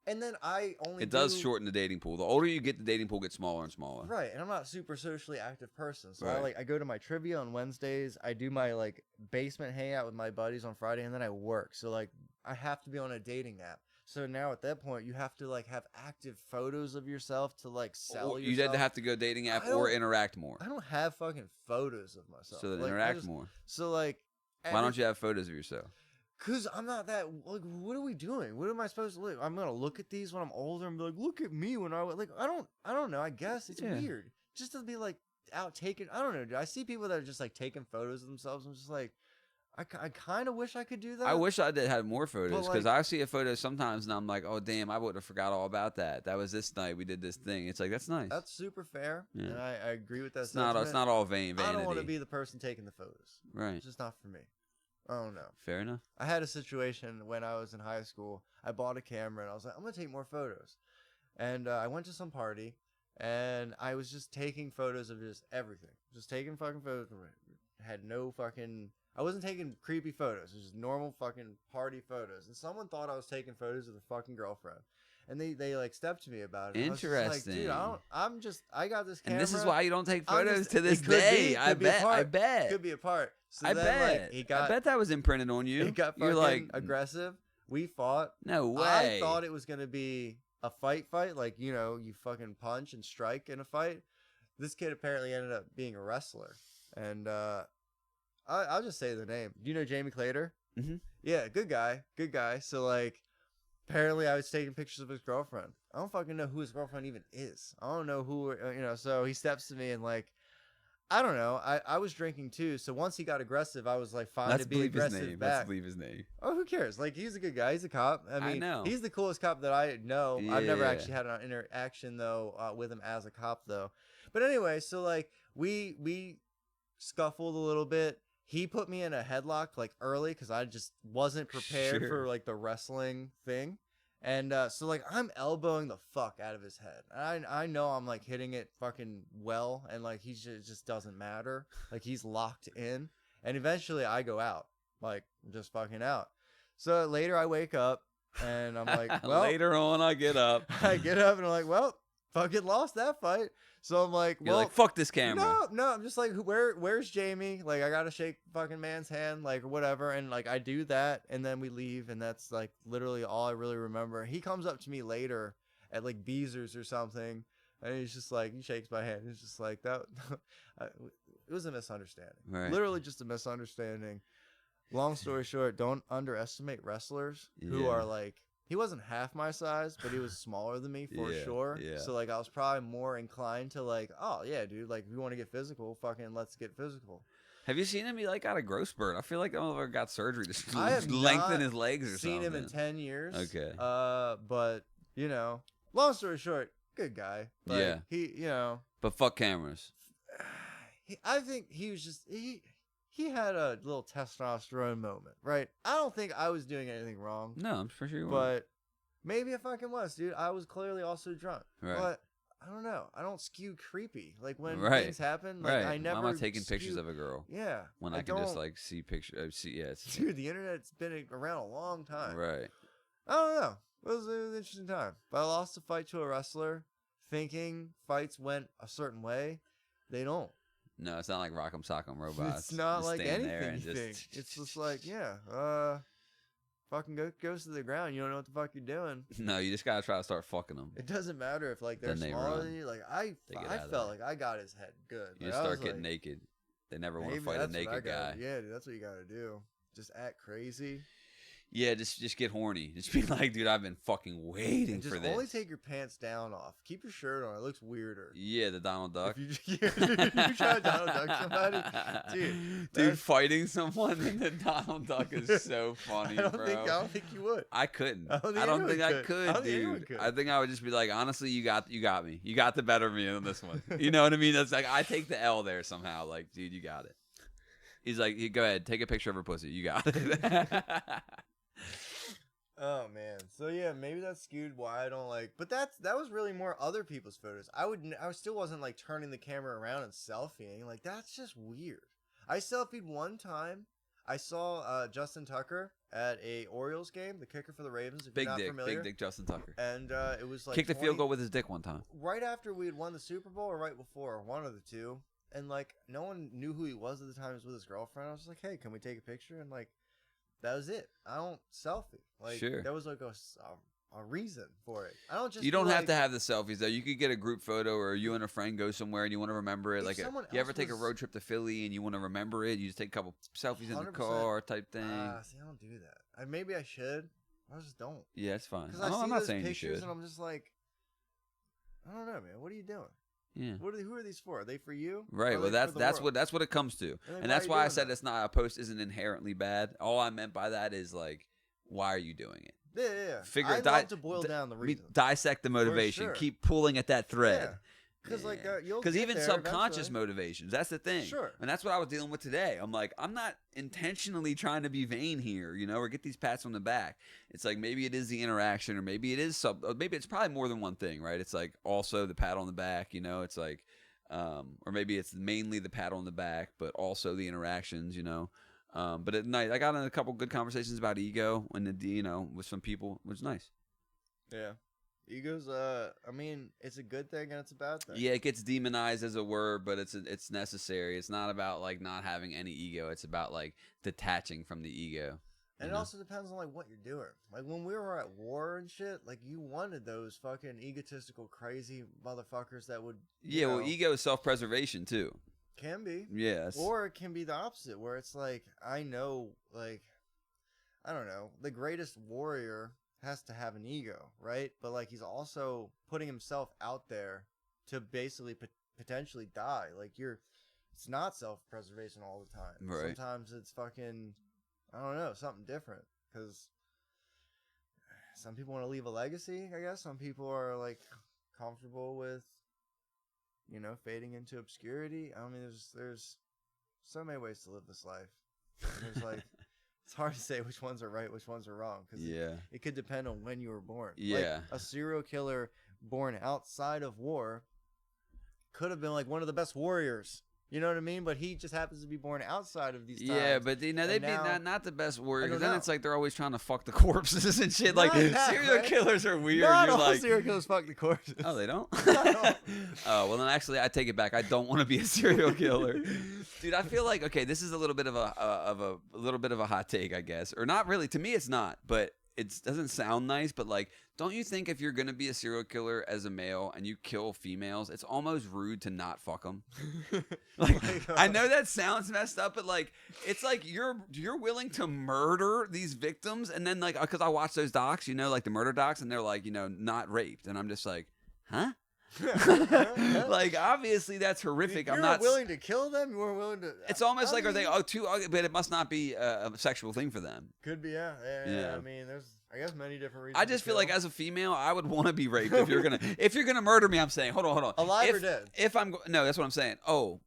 And then I only It does shorten the dating pool. The older you get, the dating pool gets smaller and smaller. Right, and I'm not a super socially active person, so Right. I go to my trivia on Wednesdays. I do my like basement hangout with my buddies on Friday, and then I work. So like I have to be on a dating app. So now at that point, you have to like have active photos of yourself to like sell You yourself. did have to go dating app I don't- or interact more. I don't have fucking photos of myself. So then Like, I interact just- more. So like, Why don't you have photos of yourself? Cause I'm not that. Like, what are we doing? What am I supposed to look? I'm gonna look at these when I'm older and be like, look at me when I was like. I don't know. I guess it's Yeah. weird. Just to be like out taking. I don't know. Dude. I see people that are just like taking photos of themselves. I'm just like, I kind of wish I could do that. I wish I did have more photos But, because like- I see a photo sometimes and I'm like, oh damn, I would have forgot all about that. That was this night we did this thing. It's like that's nice. That's super fair, Yeah. and I agree with that. It's not sentiment. all vanity. I don't want to be the person taking the photos. right. It's just not for me. I don't know. Fair enough. I had a situation when I was in high school. I bought a camera and I was like, I'm gonna take more photos. And I went to some party and I was just taking photos of just everything. Just taking fucking photos. Had no fucking. I wasn't taking creepy photos. It was just normal fucking party photos. And someone thought I was taking photos of the fucking girlfriend. And they like stepped to me about it. I was just like, Interesting. dude, I got this camera. And this is why you don't take I'm photos just- to this it could be- day. could I be a bet. I part. bet. Could be a part. So I then, bet. Like, he got, I bet that was imprinted on you. he got You're fucking like, aggressive. We fought. no way. I thought it was gonna be a fight, like you know, you fucking punch and strike in a fight. This kid apparently ended up being a wrestler, and I'll just say the name. Do you know Jamie Clater? Mhm. Yeah, good guy, good guy. So like, apparently I was taking pictures of his girlfriend. I don't fucking know who his girlfriend even is. I don't know who, you know. So he steps to me and like, I don't know. I was drinking too. So once he got aggressive, I was like, fine Let's to be believe his aggressive name. back. Let's believe his name. Oh, who cares? Like, he's a good guy. He's a cop. I mean, know. he's the coolest cop that I know. I've never Yeah. actually had an interaction though with him as a cop though. But anyway, so like we scuffled a little bit. he put me in a headlock like early because I just wasn't prepared for like the wrestling thing. And so like I'm elbowing the fuck out of his head. I know I'm like hitting it fucking well, and like it just doesn't matter. Like he's locked in, and eventually I go out, like just fucking out. So later I wake up and I'm like, well, later on I get up. I get up and I'm like, well, fucking lost that fight. So I'm like, You're well, like, fuck this camera. no, I'm just like, where's Jamie? Like, I gotta shake fucking man's hand, like, whatever. And like, I do that, and then we leave, and that's like literally all I really remember. He comes up to me later at like Beezer's or something, and he's just like, he shakes my hand. He's just like, that. It was a misunderstanding. Right. Literally just a misunderstanding. Long story short, don't underestimate wrestlers who are like. He wasn't half my size, but he was smaller than me for sure. Yeah. So like I was probably more inclined to like, oh yeah, dude, like if you want to get physical, fucking let's get physical. Have you seen him? He like got a growth spurt. I feel like that motherfucker got surgery to I have lengthen his legs or seen something. him in 10 years. Okay. But you know, long story short, good guy. Like, yeah. He, you know. But fuck cameras. I think he was just he had a little testosterone moment, right? I don't think I was doing anything wrong. No, I'm for sure you weren't. But maybe I fucking was, dude. I was clearly also drunk. Right. But I don't know. I don't skew creepy. Like when right. things happen, like I never. I'm not taking pictures of a girl. Yeah. When I can just like see pictures. Dude, the internet's been around a long time. Right. I don't know. It was an interesting time. But I lost a fight to a wrestler thinking fights went a certain way. They don't. No, it's not like Rock'em Sock'em Robots. It's not just like anything there you just... think. It's just like, yeah, fucking goes to the ground. You don't know what the fuck you're doing. No, you just gotta try to start fucking them. It doesn't matter if like they're smaller than you. Like I felt like I got his head good. You like, just start getting naked. They never want to fight a naked guy. Yeah, dude, that's what you gotta do. Just act crazy. Yeah, just get horny. Just be like, dude, I've been fucking waiting for this. Just only take your pants down off. Keep your shirt on. It looks weirder. Yeah, the Donald Duck. If you try to Donald Duck somebody, dude, fighting someone in the Donald Duck is so funny, I bro. don't think you would. I couldn't. I don't think I could, dude. I think I would just be like, honestly, you got me. You got the better of me on this one. You know what I mean? That's like I take the L there somehow. Like, dude, you got it. He's like, go ahead, take a picture of her pussy. You got it. Oh man, so yeah, maybe that's skewed why I don't like. But that was really more other people's photos. I still wasn't like turning the camera around and selfieing. Like that's just weird. I selfied one time. I saw Justin Tucker at a Orioles game, the kicker for the Ravens. If big you're not dick, familiar. big dick, Justin Tucker. And it was like kicked the field goal with his dick one time. Right after we had won the Super Bowl, or right before, one of the two. And like no one knew who he was at the time. He was with his girlfriend. I was like, hey, can we take a picture? And like. That was it. I don't selfie. Like there was like a reason for it. I don't just. You don't have to have the selfies though. You could get a group photo, or you and a friend go somewhere and you want to remember it. Like you ever take a road trip to Philly and you want to remember it? You just take a couple selfies in the car type thing. See, I don't do that. Maybe I should. I just don't. Yeah, it's fine. I'm not saying you should. And I'm just like, I don't know, man. What are you doing? Yeah. Who are these for? Are they for you? Right. Well, that's what it comes to, and that's why I said it's not a post isn't inherently bad. All I meant by that is like, why are you doing it? Yeah. I love to boil down the reason. Dissect the motivation. Sure. Keep pulling at that thread. Yeah. Because because even subconscious motivations, that's the thing. Sure. And that's what I was dealing with today. I'm like, I'm not intentionally trying to be vain here, or get these pats on the back. It's like maybe it is the interaction, or maybe it is maybe it's probably more than one thing, right? It's like also the pat on the back, it's like, or maybe it's mainly the pat on the back, but also the interactions, But at night, I got in a couple good conversations about ego and with some people, which is nice. Yeah. Ego's, it's a good thing and it's a bad thing. Yeah, it gets demonized as a word, but it's necessary. It's not about like not having any ego. It's about like detaching from the ego. And it also depends on like what you're doing. Like when we were at war and shit, like you wanted those fucking egotistical, crazy motherfuckers that would. Yeah, well, ego is self-preservation too. Can be. Yes. Or it can be the opposite, where it's like I know, like I don't know, the greatest warrior has to have an ego, right? But like he's also putting himself out there to basically potentially die. Like it's not self-preservation all the time. Right. Sometimes it's fucking, I don't know, something different. Because some people want to leave a legacy, I guess. Some people are like comfortable with, fading into obscurity. I mean, there's so many ways to live this life. And there's like, it's hard to say which ones are right, which ones are wrong, because it could depend on when you were born. Yeah. Like, a serial killer born outside of war could have been like one of the best warriors. You know what I mean? But he just happens to be born outside of these times. Yeah, but they'd be now, not the best warrior. I don't Because then know. it's like they're always trying to fuck the corpses and shit. Like, serial killers are weird. Not You're all like, serial killers fuck the corpses. oh, they don't? No. Oh, well, then actually, I take it back. I don't want to be a serial killer. Dude, I feel like, okay, this is a little bit of a hot take, I guess. Or not really. To me, it's not. But it doesn't sound nice. But, like, don't you think if you're going to be a serial killer as a male and you kill females, it's almost rude to not fuck them? Like, I know that sounds messed up, but, like, it's like you're willing to murder these victims. And then, like, because I watch those docs, you know, like the murder docs, and they're like, you know, not raped. And I'm just like, huh? Like, obviously that's horrific. You're I'm not willing to kill them. You weren't willing to. It's almost like, are they too ugly? But it must not be a sexual thing for them. Could be, yeah. I mean, there's, I guess, many different reasons. I just feel like as a female, I would want to be raped if you're gonna murder me. I'm saying, hold on. Alive or dead? No, that's what I'm saying. Oh,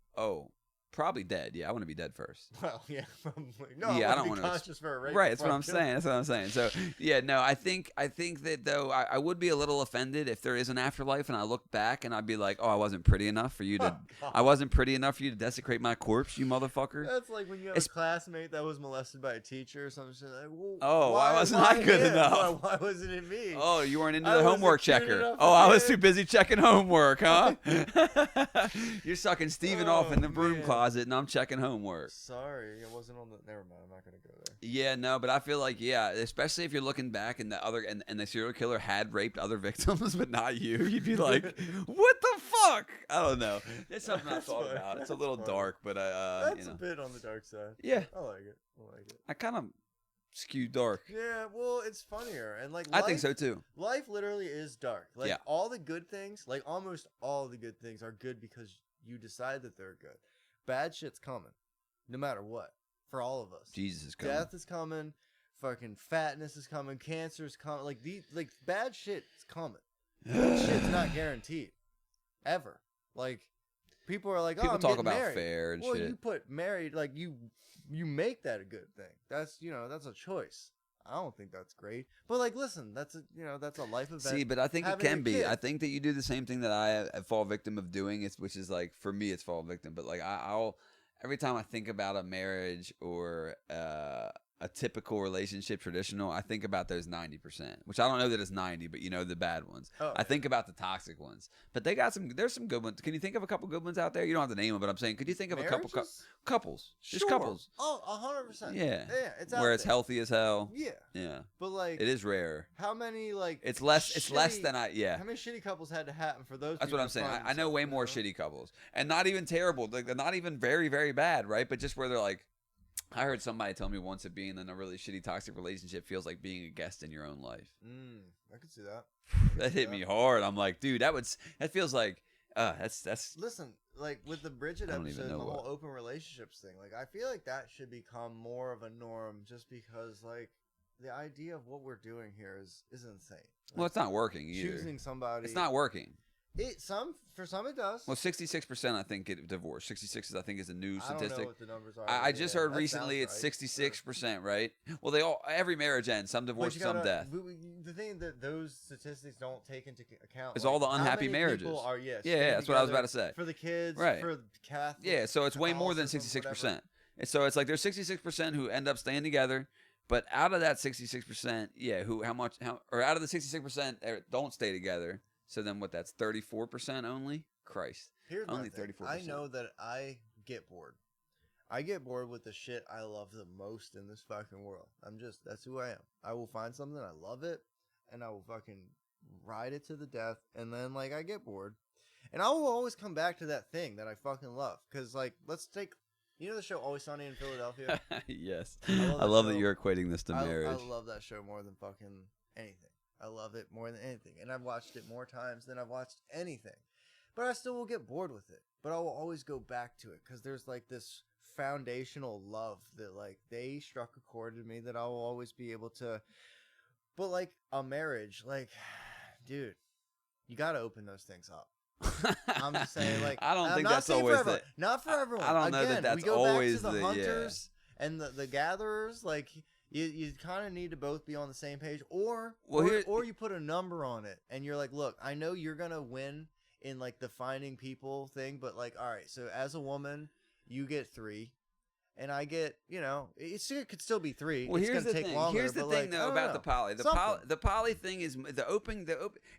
probably dead. Yeah, I want to be dead first. Well, yeah, probably. No, yeah, I don't want to be conscious for a rape. Right, that's what I'm saying. That's what I'm saying. So, yeah, no, I think that though I would be a little offended if there is an afterlife, and I look back and I'd be like, oh, I wasn't pretty enough for you to, desecrate my corpse, you motherfucker. That's like when you have a classmate that was molested by a teacher or something. Like, well, why wasn't I good enough? Why wasn't it me? Oh, you weren't into the homework checker. Oh, I was too busy checking homework, huh? You're sucking Steven off in the broom closet, and I'm checking homework. Sorry, it wasn't on the. Never mind, I'm not gonna go there. Yeah, no, but I feel like especially if you're looking back and the serial killer had raped other victims, but not you, you'd be like, what the fuck? I don't know. It's something I thought about. It's a little dark, but that's a bit on the dark side. Yeah, I like it. I kind of skew dark. Yeah, well, it's funnier, and like I think so too. Life literally is dark. Like all the good things, like almost all the good things, are good because you decide that they're good. Bad shit's coming, no matter what, for all of us. Jesus is coming. Death is coming. Fucking fatness is coming. Cancer is coming. Like bad shit is coming. Good shit's not guaranteed, ever. Like people are like, people I'm talk about married. fair and well, shit. Well, you put married, like you make that a good thing. That's that's a choice. I don't think that's great, but like, listen, that's a life event. See, but I think it can be. I think that you do the same thing that I fall victim of doing, which is like, for me, it's fall victim. But like, I'll every time I think about a marriage or a typical relationship, traditional, I think about those 90%, which I don't know that it's 90, but the bad ones. I think about the toxic ones, but there's some good ones. Can you think of a couple good ones out there? You don't have to name them, but I'm saying, could you think of a couple couples? Sure. Just couples. Oh, 100%. Yeah. It's where it's healthy as hell. Yeah. But like, it is rare. How many It's less than How many shitty couples had to happen for those? That's what I'm saying. I know way more shitty couples, and not even terrible. Like, they're not even very, very bad, right? But just where they're like, I heard somebody tell me once that being in a really shitty toxic relationship feels like being a guest in your own life. I could see that. That hit me hard. I'm like, dude, that feels like that's. Listen, like with the Bridget episode, the whole open relationships thing. Like, I feel like that should become more of a norm, just because like the idea of what we're doing here is insane. Like, well, it's not working either. Choosing somebody, it's not working. For some it does. Well, 66% I think get divorced. 66 I think is a new statistic. I don't know what the numbers are. I just heard recently it's 66%, right? Well, every marriage ends. Some divorce, some death. The thing that those statistics don't take into account is all the unhappy marriages. That's what I was about to say. For the kids, right? For the Catholic. Yeah, so it's way more than 66%. So it's like there's 66% who end up staying together. But out of that 66%, or out of the 66% don't stay together. So then that's 34% only? Christ. Here's only my thing. 34%. I know that I get bored. I get bored with the shit I love the most in this fucking world. That's who I am. I will find something, I love it, and I will fucking ride it to the death, and then like I get bored. And I will always come back to that thing that I fucking love. Cause like, let's take the show Always Sunny in Philadelphia? Yes. I love that you're equating this to marriage. I love that show more than fucking anything. I love it more than anything. And I've watched it more times than I've watched anything. But I still will get bored with it. But I will always go back to it. Because there's like this foundational love that like they struck a chord in me that I will always be able to. But like a marriage, like, dude, you got to open those things up. I'm just saying, like, I don't think that's always not for everyone. I don't know that that's always the hunters And the gatherers, like, you kind of need to both be on the same page, or you put a number on it, and you're like, look, I know you're gonna win in like the finding people thing, but like, all right, so as a woman, you get 3. And I get, it could still be 3. Well, it's here's gonna the take thing. longer. Here's the but thing, like, though, about the poly. The poly thing is the open.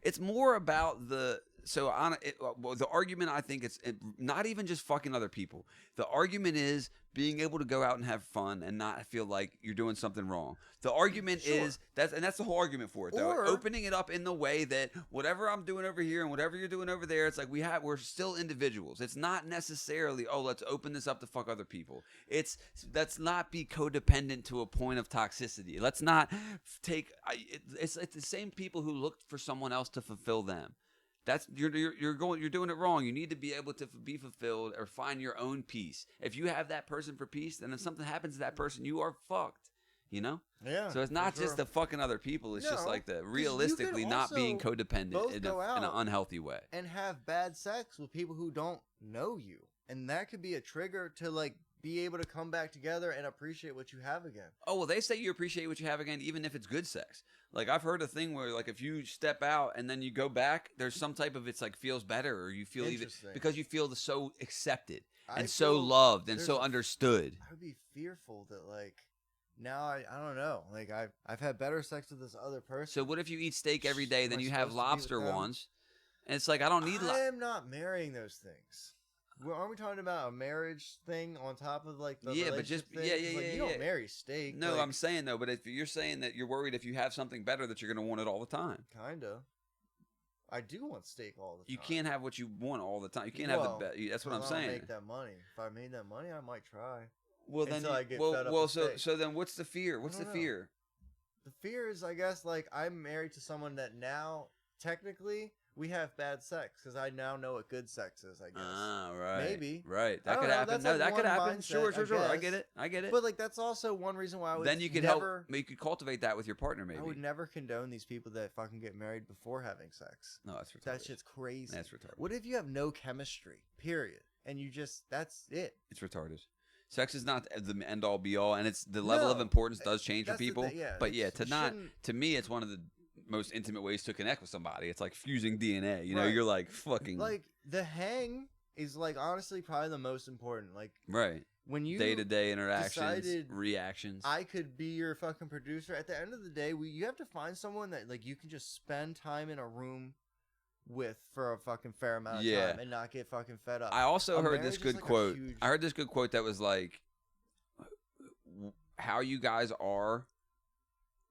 It's more about the. So the argument, I think it's not even just fucking other people. The argument is being able to go out and have fun and not feel like you're doing something wrong. The argument is that's the whole argument for it, though. Or opening it up in the way that whatever I'm doing over here and whatever you're doing over there, it's like we're still individuals. It's not necessarily let's open this up to fuck other people. Let's not be codependent to a point of toxicity. Let's not take. It's the same people who look for someone else to fulfill them. That's you're doing it wrong. You need to be able to be fulfilled or find your own peace. If you have that person for peace, then if something happens to that person, you are fucked. Yeah. So it's not just the fucking other people. It's just like the realistically not being codependent in an unhealthy way. And have bad sex with people who don't know you, and that could be a trigger to like be able to come back together and appreciate what you have again. Oh, well, they say you appreciate what you have again, even if it's good sex. Like, I've heard a thing where, like, if you step out and then you go back, there's some type of, it's like feels better, or you feel even, because you feel so accepted and so loved and so understood. I would be fearful that, like, now I don't know. Like, I've had better sex with this other person. So what if you eat steak every day, then you have lobster ones, and it's like, I don't need I am not marrying those things. Well, aren't we talking about a marriage thing on top of like the relationship thing? You don't marry steak. No, like, I'm saying though, but if you're saying that you're worried if you have something better that you're going to want it all the time. Kinda. I do want steak all the time. You can't have what you want all the time. You can't have the best. That's what I'm saying. Make that money. If I made that money, I might try. Well, then I get fed up with steak. So then what's the fear? What's the fear? The fear is, I guess, like I'm married to someone that now technically we have bad sex because I now know what good sex is, I guess. Ah, right. Maybe. Right. That could happen. No, that could happen. Sure. I get it. But like that's also one reason why I would then you could you could cultivate that with your partner, maybe. I would never condone these people that fucking get married before having sex. No, that's retarded. That shit's crazy. That's retarded. What if you have no chemistry, period, and you just, that's it? It's retarded. Sex is not the end all be all, and it's the level of importance does change for people. But yeah, to me, it's one of the most intimate ways to connect with somebody. It's like fusing DNA. You know, you're like fucking like the hang is like honestly probably the most important. Like when you day-to-day interactions, reactions. I could be your fucking producer. At the end of the day, you have to find someone that like you can just spend time in a room with for a fucking fair amount of time and not get fucking fed up. I also heard this good quote. I heard this good quote that was like, how you guys are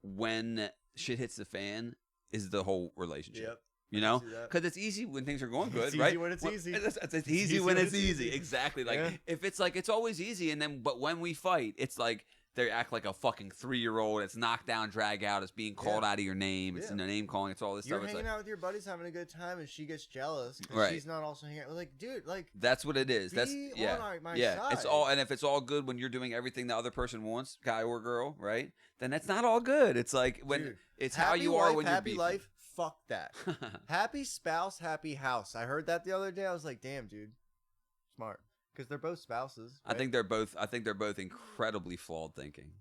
when shit hits the fan is the whole relationship. Yep. You know? Because it's easy when things are going good, it's right? Easy when it's easy. It's easy when it's easy. Exactly. Like, if it's like, it's always easy, and then, but when we fight, it's like, they act like a fucking 3-year-old. It's knocked down, drag out. It's being called out of your name. It's name calling. It's all this You're stuff. You're hanging out with your buddies, having a good time, and she gets jealous because she's not also hanging out. Like, dude, like that's what it is. That's on my side. It's all, and if it's all good when you're doing everything the other person wants, guy or girl, right? Then that's not all good. It's like when it's how you are when you're happy life. Fuck that. Happy spouse, happy house. I heard that the other day. I was like, damn, dude, smart. Because they're both spouses. Right? I think they're both incredibly flawed thinking.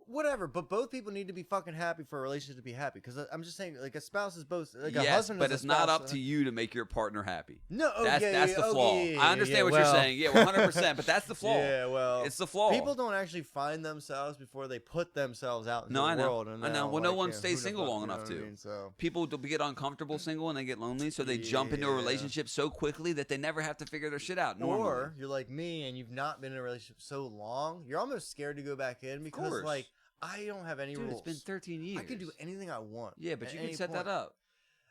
Whatever, but both people need to be fucking happy for a relationship to be happy. Because I'm just saying, like a spouse is both, like a husband. But it's not up to you to make your partner happy. No, that's the flaw. I understand what you're saying. Yeah, 100%. But that's the flaw. Yeah, well, it's the flaw. People don't actually find themselves before they put themselves out into the world. I know. Well, no one stays single long enough to. So people get uncomfortable single and they get lonely, so they jump into a relationship so quickly that they never have to figure their shit out. Normally. Or you're like me and you've not been in a relationship so long, you're almost scared to go back in because like. I don't have any rules. It's been 13 years. I can do anything I want. Yeah, but you can set that up.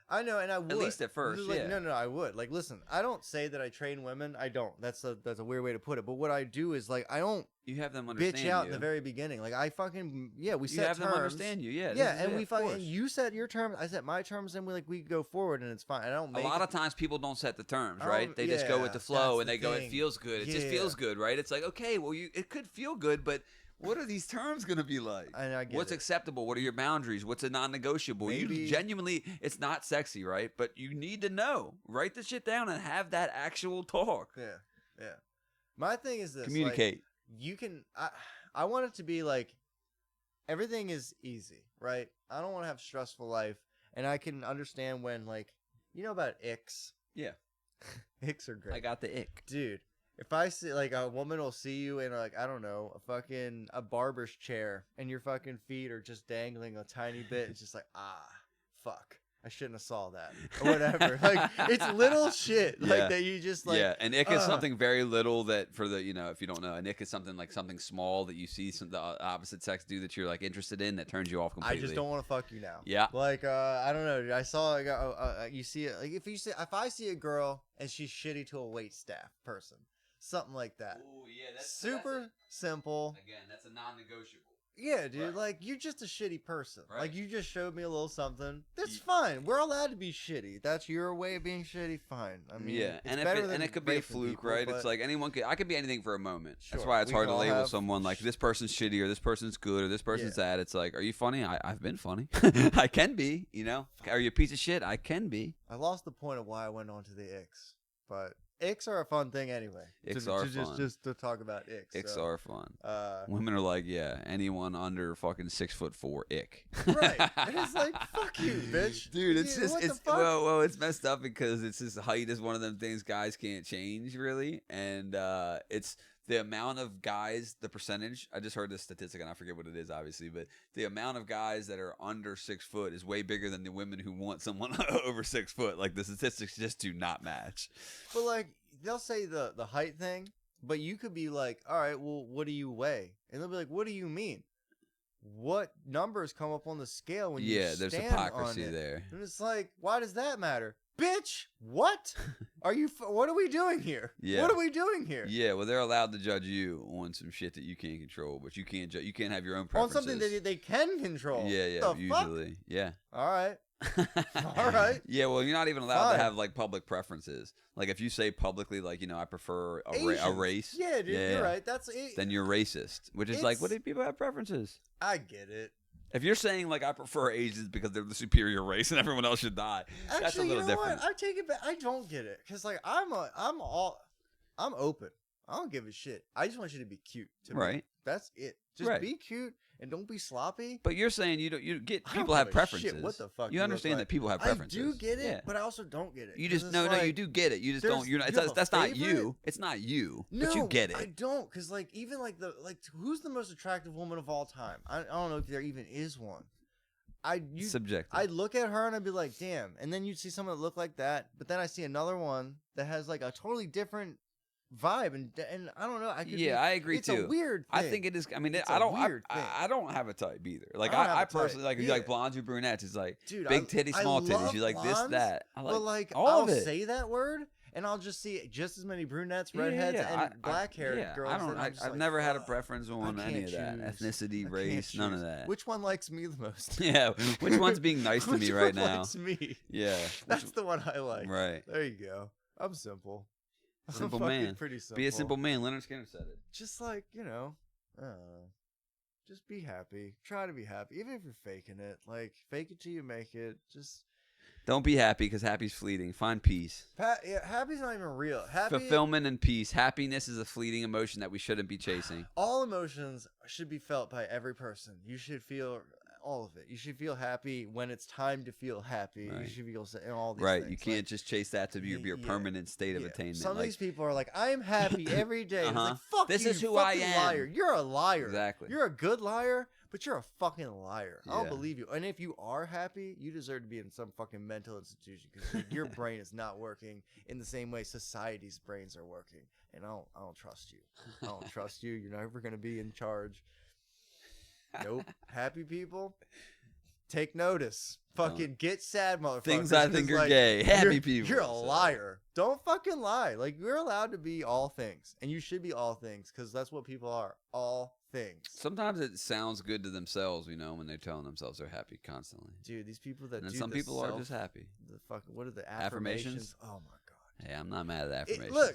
I know, and I would. At least at first, like, No, I would. Like, listen, I don't say that I train women. I don't. That's a weird way to put it. But what I do is, like, I don't you have them understand bitch out in the very beginning. Like, I fucking, we set terms. You have them understand you, and we fucking, and you set your terms, I set my terms, and we go forward, and it's fine. I don't make a lot of times people don't set the terms, right? They just go with the flow, and they go, it feels good. It just feels good, right? It's like, okay, well, it could feel good, but what are these terms going to be like? What's acceptable? What are your boundaries? What's a non-negotiable? You genuinely, it's not sexy, right? But you need to know. Write the shit down and have that actual talk. Yeah. My thing is this. Communicate. Like, you can... I want it to be like everything is easy, right? I don't want to have stressful life, and I can understand when like you know about icks. Yeah. Icks are great. I got the ick. Dude, if I see like a woman will see you in like I don't know a barber's chair and your fucking feet are just dangling a tiny bit, it's just like fuck, I shouldn't have saw that or whatever. Like it's little shit like that you just like and ick is something very little that for the if you don't know, an ick is something like something small that you see the opposite sex do that you're like interested in that turns you off completely. I just don't want to fuck you now. Yeah. Like I don't know. Dude. I saw like you see it like if I see a girl and she's shitty to a wait staff person, something like that. Oh yeah, that's super simple. Again, that's a non-negotiable. Yeah, dude. Right. Like you're just a shitty person. Right. Like you just showed me a little something. That's fine. We're allowed to be shitty. That's your way of being shitty. Fine. I mean, yeah, it's and it could be a fluke, people, right? It's like anyone could. I could be anything for a moment. Sure, that's why it's hard to all label have- someone like this person's shitty or this person's good or this person's that. It's like, are you funny? I've been funny. I can be. Are you a piece of shit? I can be. I lost the point of why I went on to the icks, but icks are a fun thing anyway. Icks are fun. Just to talk about icks. Icks so, are fun. Women are like, yeah, anyone under fucking 6'4", ick. Right. And it's like, fuck you, bitch. Dude, it's just what the it's fuck? well, it's messed up because it's just height is one of them things guys can't change really, and it's the amount of guys, the percentage. I just heard this statistic and I forget what it is, obviously, but the amount of guys that are under 6 foot is way bigger than the women who want someone over 6 foot. Like the statistics just do not match. But like they'll say the height thing, but you could be like, all right, well, what do you weigh? And they'll be like, what do you mean? What numbers come up on the scale when you stand there's on hypocrisy it? there. And it's like, why does that matter? Bitch, what? What are we doing here? Yeah. What are we doing here? Yeah, well, they're allowed to judge you on some shit that you can't control, but you can't have your own On preferences. something that they can control. Yeah, The usually. fuck? Yeah. All right. All right. Yeah, well, you're not even allowed to Fine. have like public preferences. Like if you say publicly, like I prefer a Asians. race. Yeah, dude, you're right. That's it. Then you're racist, which is like, what do people have preferences? I get it. If you're saying like I prefer Asians because they're the superior race and everyone else should die, Actually, that's a little different. What? I take it back. I don't get it because like I'm open. I don't give a shit. I just want you to be cute. Right. That's it. Just Right. be cute and don't be sloppy. But you're saying you get I don't people have give a shit preferences. what the fuck you you understand look that people have like. preferences. I do get it, Yeah. but I also don't get it. You 'cause just it's no, like, you do get it. You just don't. You're not. you have a That's not favorite? you. It's not you. No, but you get it. I don't, because like even like who's the most attractive woman of all time? I don't know if there even is one. Subjective. I'd look at her and I'd be like, damn. And then you'd see someone that looked like that, but then I see another one that has like a totally different vibe, and I don't know. I agree too. It's a weird thing. I think it is. I mean, It's I a don't. weird thing. I don't have a type either. Like I don't have I a type. personally like you Yeah. like blondes or brunettes. It's like Dude, big titty, I small titties. love You like this, blondes, that. I but like all I'll of it. say that word, and I'll just see just as many brunettes, redheads, and black-haired girls. I don't. and I'm just I've like, never had a "Fuck, preference on I any of can't that. choose. Ethnicity, I race, can't none of choose. that. Which one likes me the most? Yeah. Which one's being nice to me Which right one now? likes me. Yeah. That's the one I like. Right. There you go. I'm simple. Simple I'm fucking man. Pretty simple. Be a simple man. Leonard Skinner said it. Just like, I don't know. Just be happy. Try to be happy. Even if you're faking it. Like, fake it till you make it. Just. Don't be happy because happy's fleeting. Find peace. Happy's not even real. Happy. Fulfillment and peace. Happiness is a fleeting emotion that we shouldn't be chasing. All emotions should be felt by every person. You should feel all of it. You should feel happy when it's time to feel happy. Right. You should feel all these Right. things. You can't Like, just chase that to be your permanent state of attainment. Some of Like, these people are like, I'm happy every day. It's Uh-huh. like, fuck This you, is you who I fucking am. liar. You're a liar. Exactly. You're a good liar, but you're a fucking liar. I don't Yeah. believe you. And if you are happy, you deserve to be in some fucking mental institution because your brain is not working in the same way society's brains are working. And I don't trust you. I don't trust you. You're never gonna be in charge. Nope. Happy people, take notice. Fucking get sad, motherfuckers. things I think 'cause, are like, gay. Happy people. You're a So- liar. Don't fucking lie. Like, you're allowed to be all things. And you should be all things because that's what people are. All things. Sometimes it sounds good to themselves, when they're telling themselves they're happy constantly. Dude, these people that And then do some the people are just happy. The fucking, what are the Affirmations? affirmations? Oh my god. Hey, I'm not mad at affirmations. Look,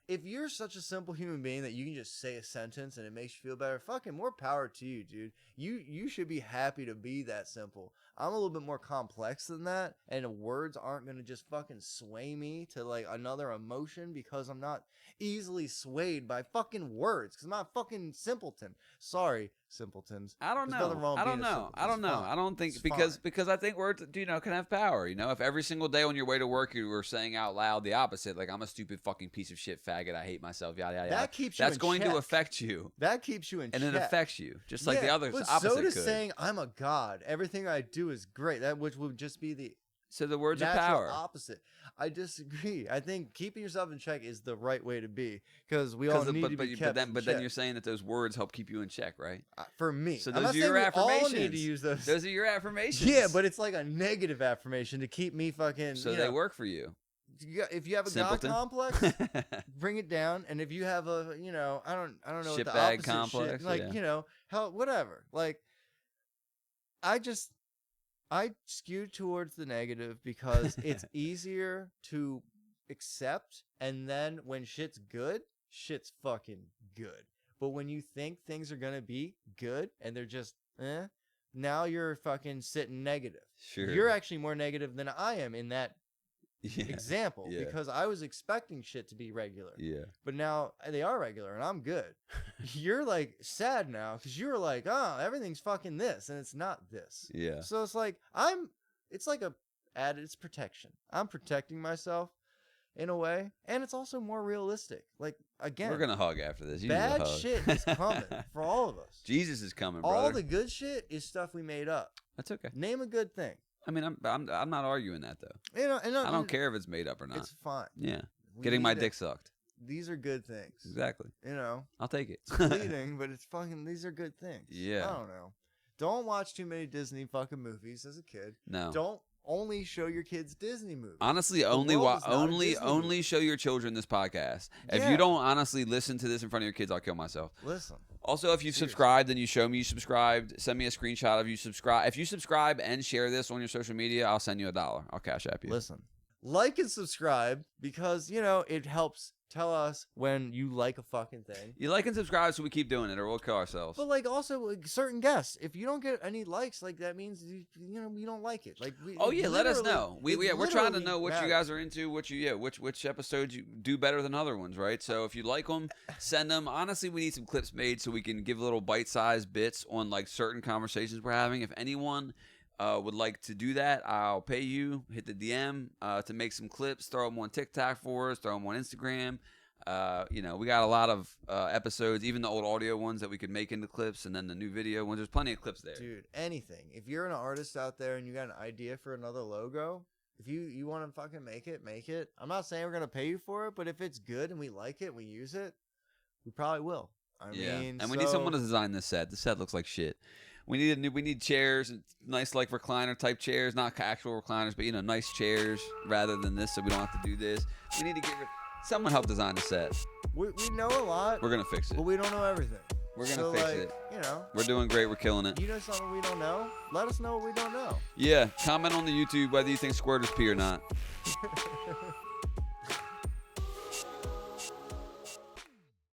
if you're such a simple human being that you can just say a sentence and it makes you feel better, fucking more power to you, dude. You should be happy to be that simple. I'm a little bit more complex than that, and words aren't gonna just fucking sway me to like another emotion because I'm not easily swayed by fucking words because I'm not a fucking simpleton. Sorry, simpletons. I don't There's know. nothing wrong I being don't a know. simpleton. I don't It's know. fine. I don't think It's because I think words, can have power. If every single day on your way to work you were saying out loud the opposite, like I'm a stupid fucking piece of shit faggot, I hate myself, yada yada. That keeps you That's in going to check. affect you, That keeps you in and check. it affects you, just like the other but opposite so does could. saying I'm a god. Everything I do is great. That which would just be the So the words are natural power. opposite. I disagree. I think keeping yourself in check is the right way to be because we all need to be kept in But check. then you're saying that those words help keep you in check, right? For me, So I'm those not are saying your we affirmations. all need to use those. Those are your affirmations. Yeah, but it's like a negative affirmation to keep me fucking. So they work for you. If you have a Simpleton. god complex, bring it down. And if you have a, I don't know what the Shitbag opposite complex, shit, like yeah. hell, whatever. Like, I skew towards the negative because it's easier to accept, and then when shit's good, shit's fucking good. But when you think things are gonna be good and they're just now you're fucking sitting negative. Sure. You're actually more negative than I am in that example yeah. because I was expecting shit to be regular. Yeah. But now they are regular and I'm good. You're like sad now because you were like, oh, everything's fucking this and it's not this. Yeah. So it's like it's like it's protection. I'm protecting myself in a way, and it's also more realistic. Like again, We're gonna hug after this. You need a bad hug. shit is coming for all of us. Jesus is coming, brother. All the good shit is stuff we made up. That's okay. Name a good thing. I mean, I'm not arguing that though. And I don't care if it's made up or not. It's fine. Yeah. We Getting my need dick sucked. These are good things. Exactly. I'll take it. It's fleeting, but it's fucking. These are good things. Yeah. I don't know. Don't watch too many Disney fucking movies as a kid. No. Don't only show your kids Disney movies. Honestly, The only world is not a Disney only movie. show your children this podcast. If Yeah. you don't honestly listen to this in front of your kids, I'll kill myself. Listen. Also, if you've subscribed, then you show me you subscribed. Send me a screenshot of you subscribe. If you subscribe and share this on your social media, I'll send you $1. I'll cash app you. Listen. Like and subscribe because, it helps tell us when you like a fucking thing. You like and subscribe so we keep doing it or we'll kill ourselves. But like also like, certain guests, if you don't get any likes, like that means you don't like it. Like let us know. We're trying to know what you matters. guys are into, which episodes you do better than other ones, right? So if you like them, send them. Honestly, we need some clips made so we can give little bite-sized bits on like certain conversations we're having. If anyone would like to do that, I'll pay you. Hit the DM to make some clips. Throw them on TikTok for us. Throw them on Instagram. We got a lot of episodes, even the old audio ones that we could make into clips, and then the new video ones. There's plenty of clips there. Dude, anything. If you're an artist out there and you got an idea for another logo, if you want to fucking make it, make it. I'm not saying we're gonna pay you for it, but if it's good and we like it, we use it, we probably will. I mean, and we need someone to design this set. The set looks like shit. We need chairs, nice like recliner type chairs, not actual recliners, but nice chairs rather than this, so we don't have to do this. We need to get someone help design the set. We know a lot. We're gonna fix it. But we don't know everything. We're gonna fix it. You We're doing great. We're killing it. You know something we don't know? Let us know what we don't know. Yeah, comment on the YouTube whether you think squirt is pee or not.